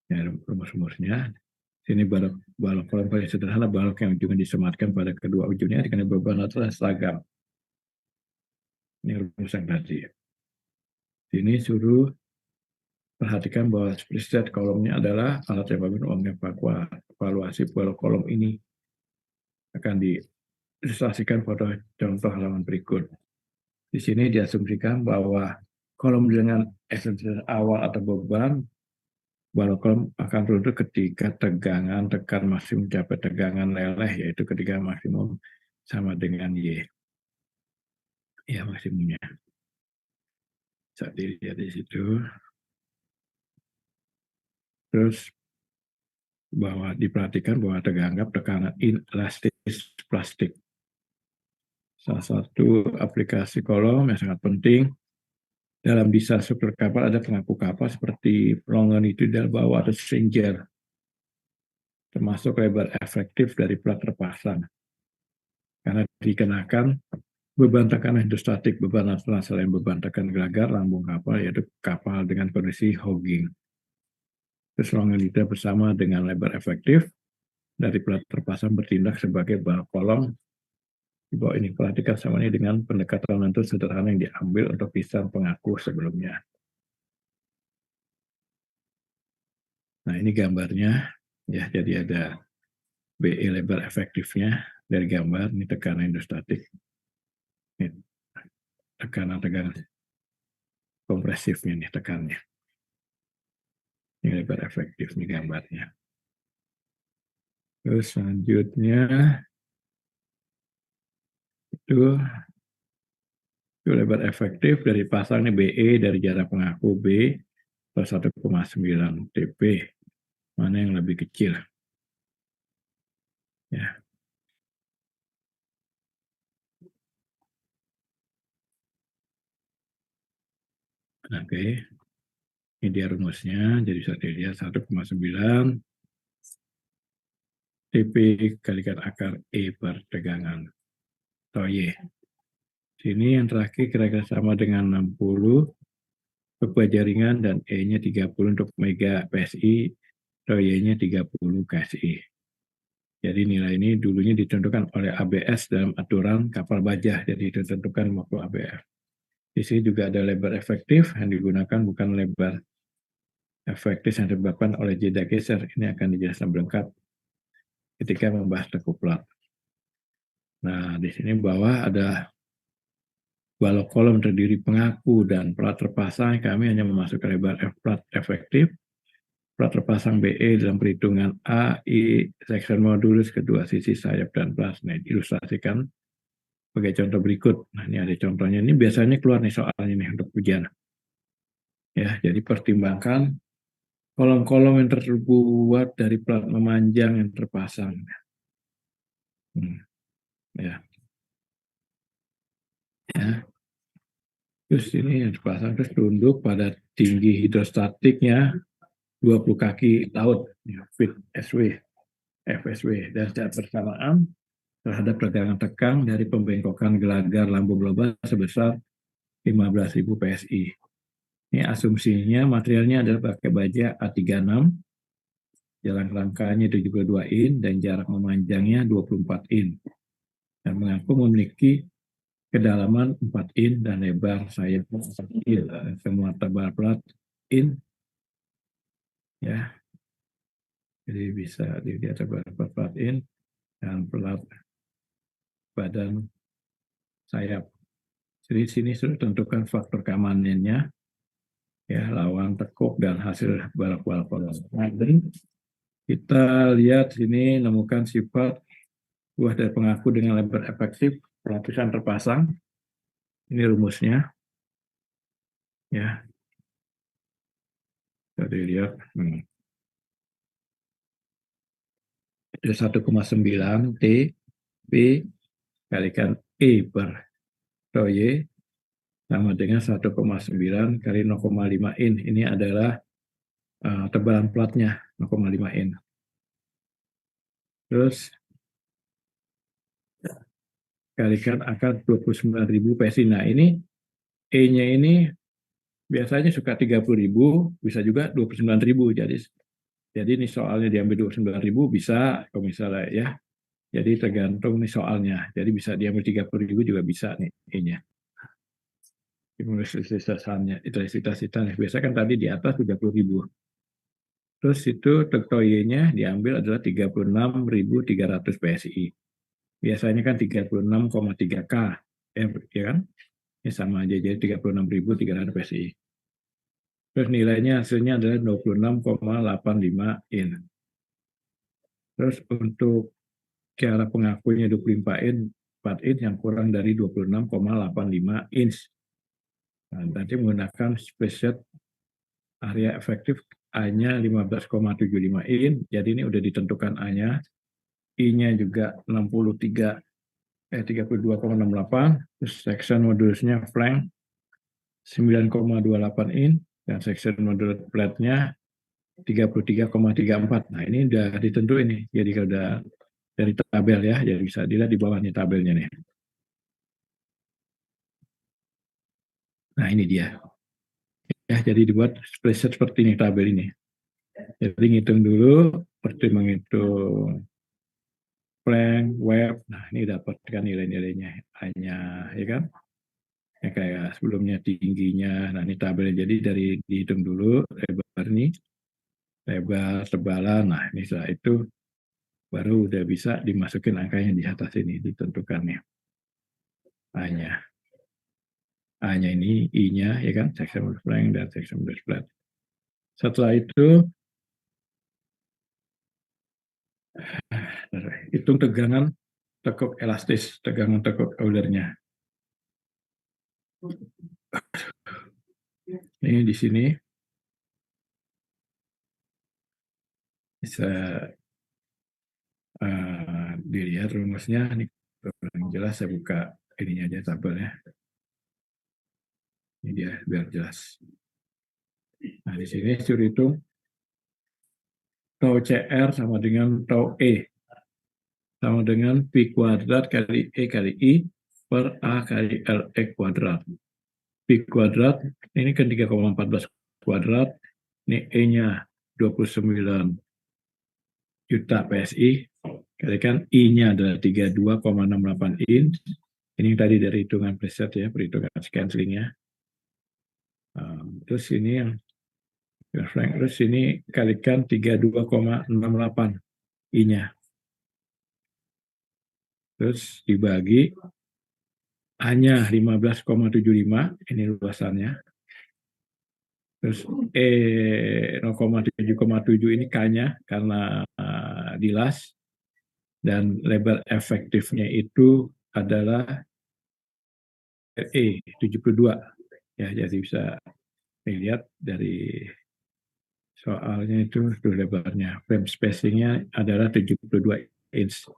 Ya, rumus-rumusnya. Sini balok kolom paling sederhana, balok yang ujungnya disematkan pada kedua ujungnya dengan beban lateral seragam. Ini rumus yang tadi. Sini suruh Perhatikan bahwa spreadsheet kolomnya adalah alat yang mengevaluasi kolom ini akan diilustrasikan pada contoh halaman berikut. Di sini diasumsikan bahwa kolom dengan esensial awal atau beban, kolom akan runtuh ketika tegangan tekan maksimum mencapai tegangan leleh, yaitu ketika maksimum sama dengan Y. Ya, maksimumnya. Bisa dilihat di situ. Terus bahwa diperhatikan bahwa teganggap tekanan inelastis plastik. Salah satu aplikasi kolom yang sangat penting dalam desain struktur kapal ada pengaku kapal seperti longitudinal bawah atau stringer, termasuk lebar efektif dari plat terpasang. Karena dikenakan beban tekanan hidrostatik, beban lateral selain beban tekan gelagar lambung kapal, yaitu kapal dengan kondisi hogging. Terus longitudinal bersama dengan lebar efektif dari plat terpasang bertindak sebagai bal kolom. Di bawah ini perhatikan sama ini dengan pendekatan lentur sederhana yang diambil untuk desain pengaku sebelumnya. Nah, ini gambarnya ya, jadi ada BE lebar efektifnya dari gambar, ini tekanan hidrostatik. Ini tekanan kompresifnya nih tekannya. Ini lebar efektif nih gambarnya. Terus selanjutnya itu lebar efektif dari pasang nih BE dari jarak pengaku B per 1,9 TP. Mana yang lebih kecil? Ya. Oke. Ini dia rumusnya, jadi bisa dilihat 1,9 TP kalikan akar E per tegangan atau Y. Sini yang terakhir kira-kira sama dengan 60 beban jaringan dan E-nya 30 untuk mega PSI atau Y-nya 30 KSI. Jadi nilai ini dulunya ditentukan oleh ABS dalam aturan kapal baja, jadi ditentukan waktu ABF. Di sini juga ada lebar efektif yang digunakan bukan lebar efektif yang disebabkan oleh jeda geser. Ini akan dijelaskan lengkap ketika membahas tekup plat. Nah, di sini bawah ada balok kolom terdiri pengaku dan plat terpasang. Kami hanya memasukkan lebar plat efektif, plat terpasang BE dalam perhitungan A, I, section modulus kedua sisi sayap dan plat. Nah, diilustrasikan sebagai contoh berikut. Nah, ini ada contohnya. Ini biasanya keluar nih soalnya nih untuk ujian. Ya, jadi pertimbangkan kolom-kolom yang terbuat dari plat memanjang yang terpasang. Ya. Terus ini yang terpasang terus tunduk pada tinggi hidrostatiknya 20 kaki laut, feet SW, FSW, dan secara bersamaan terhadap tegangan tekan dari pembengkokan gelagar lambung global sebesar 15.000 PSI. Ini asumsinya materialnya adalah pakai baja A36, jalan kerangkanya 72 in, dan jarak memanjangnya 24 in. Dan mengaku memiliki kedalaman 4 in dan lebar sayap 4 in. Semua tebal plat in. Ya. Jadi bisa dilihat tebal plat in dan plat badan sayap. Jadi sini sudah tentukan faktor keamanannya, ya, lawan tekuk dan hasil balok-balok kolom. Nah, kita lihat sini nemukan sifat buah dari pengaku dengan lebar efektif pelapisan terpasang. Ini rumusnya, ya. Jadi lihat, itu 1,9 T P kalikan E per tau Y sama dengan 1,9 kali 0,5 in. Ini adalah tebalan platnya 0,5 in. Terus kalikan akar 29.000 PSI. Nah, ini E-nya ini biasanya suka 30.000, bisa juga 29.000. Jadi ini soalnya diambil 29.000 bisa, kalau misalnya ya. Jadi tergantung nih soalnya. Jadi bisa diambil 30.000 juga bisa nih E-nya. stimulus intensitasnya. Biasa kan tadi di atas 30.000. Terus itu TOY-nya diambil adalah 36.300 PSI. Biasanya kan 36,3 K, ya kan? Ini sama aja, jadi 36.300 PSI. Terus nilainya hasilnya adalah 26,85 in. Terus untuk cara pengakunya 24 in, 4 in yang kurang dari 26,85 inch. Nah, nanti menggunakan spesial area efektif A-nya 15,75 in, jadi ini udah ditentukan A-nya, I-nya juga 32,68, terus section modulusnya flank 9,28 in, dan section modulus plate-nya 33,34. Nah ini udah ditentu ini, jadi kalau udah dari tabel ya, jadi bisa dilihat di bawahnya tabelnya nih. Nah ini dia. Ya, jadi dibuat spreadsheet seperti ini tabel ini. Jadi ngitung dulu, seperti menghitung plank, web. Nah ini dapatkan nilai-nilainya hanya, ya kan? Ya kayak sebelumnya tingginya. Nah ini tabelnya. Jadi dari dihitung dulu lebar nih, lebar tebalan. Nah ini setelah itu baru udah bisa dimasukin angkanya di atas ini ditentukannya. A-nya. A-nya ini, I-nya, ya kan? Section modulus plank dan section modulus plate. Setelah itu hitung tegangan tekuk elastis, tegangan tekuk Eulernya. Ini di sini bisa dilihat rumusnya. Ini yang jelas saya buka ininya aja tabelnya. Ini dia biar jelas. Nah di sini suruh hitung tau CR sama dengan tau E sama dengan P kuadrat kali E kali I per A kali LE kuadrat. P kuadrat ini kan 3,14 kuadrat, ini E-nya 29 juta PSI, kalikan I-nya adalah 32,68 inch. Ini tadi dari hitungan preset ya, perhitungan cancelingnya. Terus ini yang terus ini kalikan 32,68 I-nya. Terus dibagi A-nya 15,75, ini luasannya. Terus E 0,7,7 ini K-nya karena dilas. Dan lebar efektifnya itu adalah E 72. Ya, jadi bisa dilihat dari soalnya itu lebarnya. Frame spacing-nya adalah 72 inch.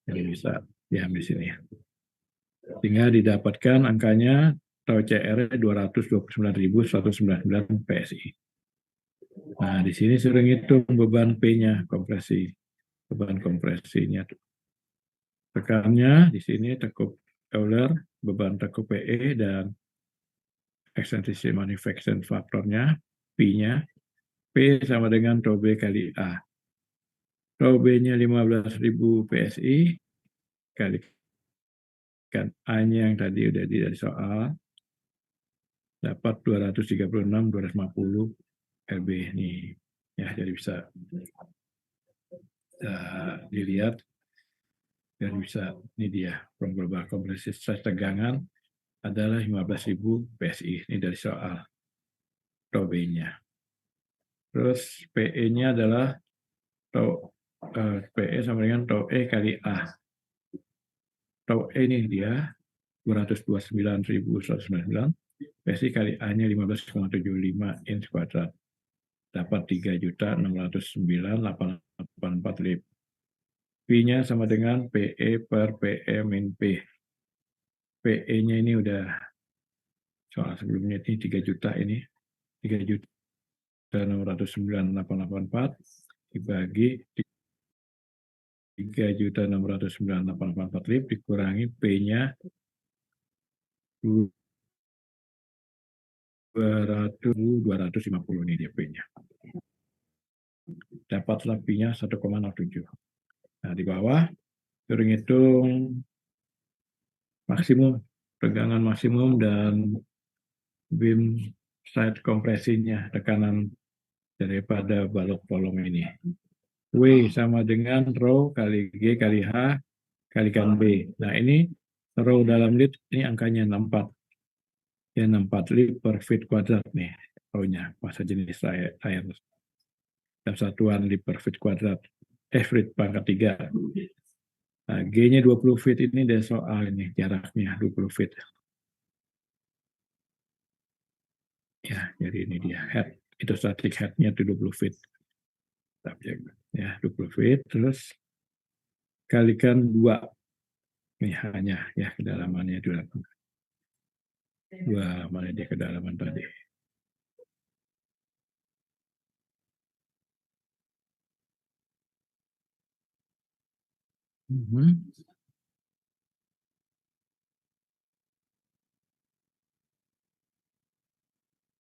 Jadi bisa diambil sini. Sehingga didapatkan angkanya tau CR 229.199 PSI. Nah, di sini sering hitung beban P-nya, kompresi. Beban kompresinya. Tekannya di sini tekuk Euler, beban tekuk PE, dan eccentricity manufacturing faktornya, P-nya. P sama dengan tau B kali A. Tau B-nya 15.000 PSI, kalikan A-nya yang tadi udah dari soal, dapat 236,250 lb nih. Ya, jadi bisa dilihat dan bisa, ini dia, global compressive stress tegangan adalah 15.000 PSI. Ini dari soal tau B-nya. Terus PE-nya adalah tau PE sama dengan tau E kali A. Tau E ini dia 229.199, PSI kali A-nya 15,75 inch kuadrat. Dapat 3.609.884 lib. P-nya sama dengan PE per PE min P. PE-nya ini udah soal sebelumnya ini 3 juta ini. 3.609.884 dibagi 3.609.884 lib dikurangi P-nya 250 ini dia P-nya. Dapatlah P-nya 1,07. Nah, di bawah sering hitung maksimum, tegangan maksimum dan beam side kompresinya, tekanan daripada balok kolom ini. W sama dengan rho kali G kali H kalikan B. Nah ini rho dalam lit ini angkanya 64. Ya 64 lit per feet kuadrat nih rho-nya, massa jenis air. Dan satuan lit per feet kuadrat. Feet pangkat 3. Nah, G-nya 20 feet ini dari soal ini jaraknya 20 feet. Ya, jadi ini dia head. Itu static head-nya 20 feet. Ya, 20 feet terus kalikan 2. Ini hanya ya kedalamannya 2. Mana dia kedalaman tadi?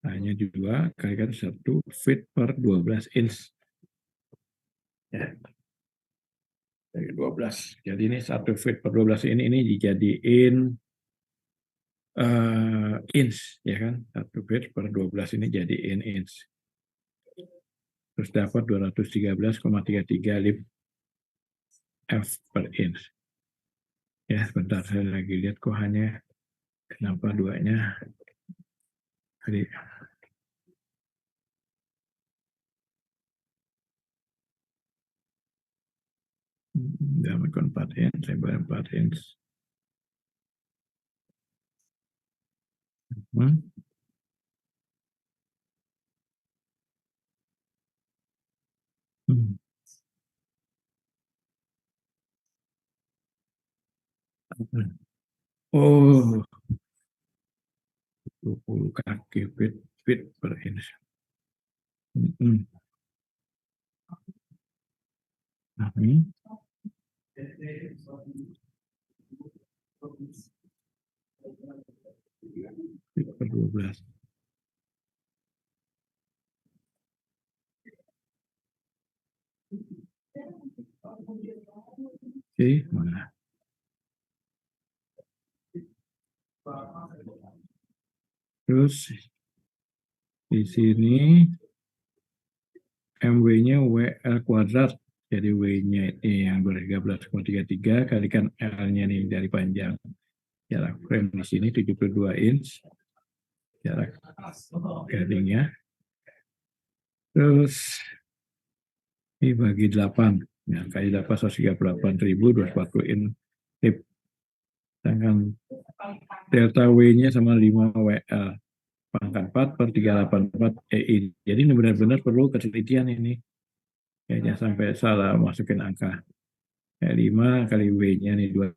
Hanya 2 kalikan 1 feet per 12 inch. Ya. Dari 12. Jadi ini 1 feet per 12 ini dijadiin inch, ya kan? 1 feet per 12 ini jadiin inch. Terus dapat 213,33 lib F per inch. Ya, sebentar saya lagi lihat kok hanya kenapa duanya tadi. Dalam 4 inch, lebar 4 inch. Oh, 20 kaki feet per inch. Feet per 12. Oke, mana? Terus di sini MW-nya WL kuadrat. Jadi W-nya ini yang 13,33 kalikan L-nya nih dari panjang. Jarak frame di sini 72 inch. Jarak garingnya. Terus ini bagi 8. Nah, kali 8 138.240 inch. Sedangkan delta W-nya sama 5 WL. Pangkat 4 per 384 EI. Jadi ini benar-benar perlu ketelitian ini. Kayaknya sampai salah masukin angka. 5 kali W-nya nih 2.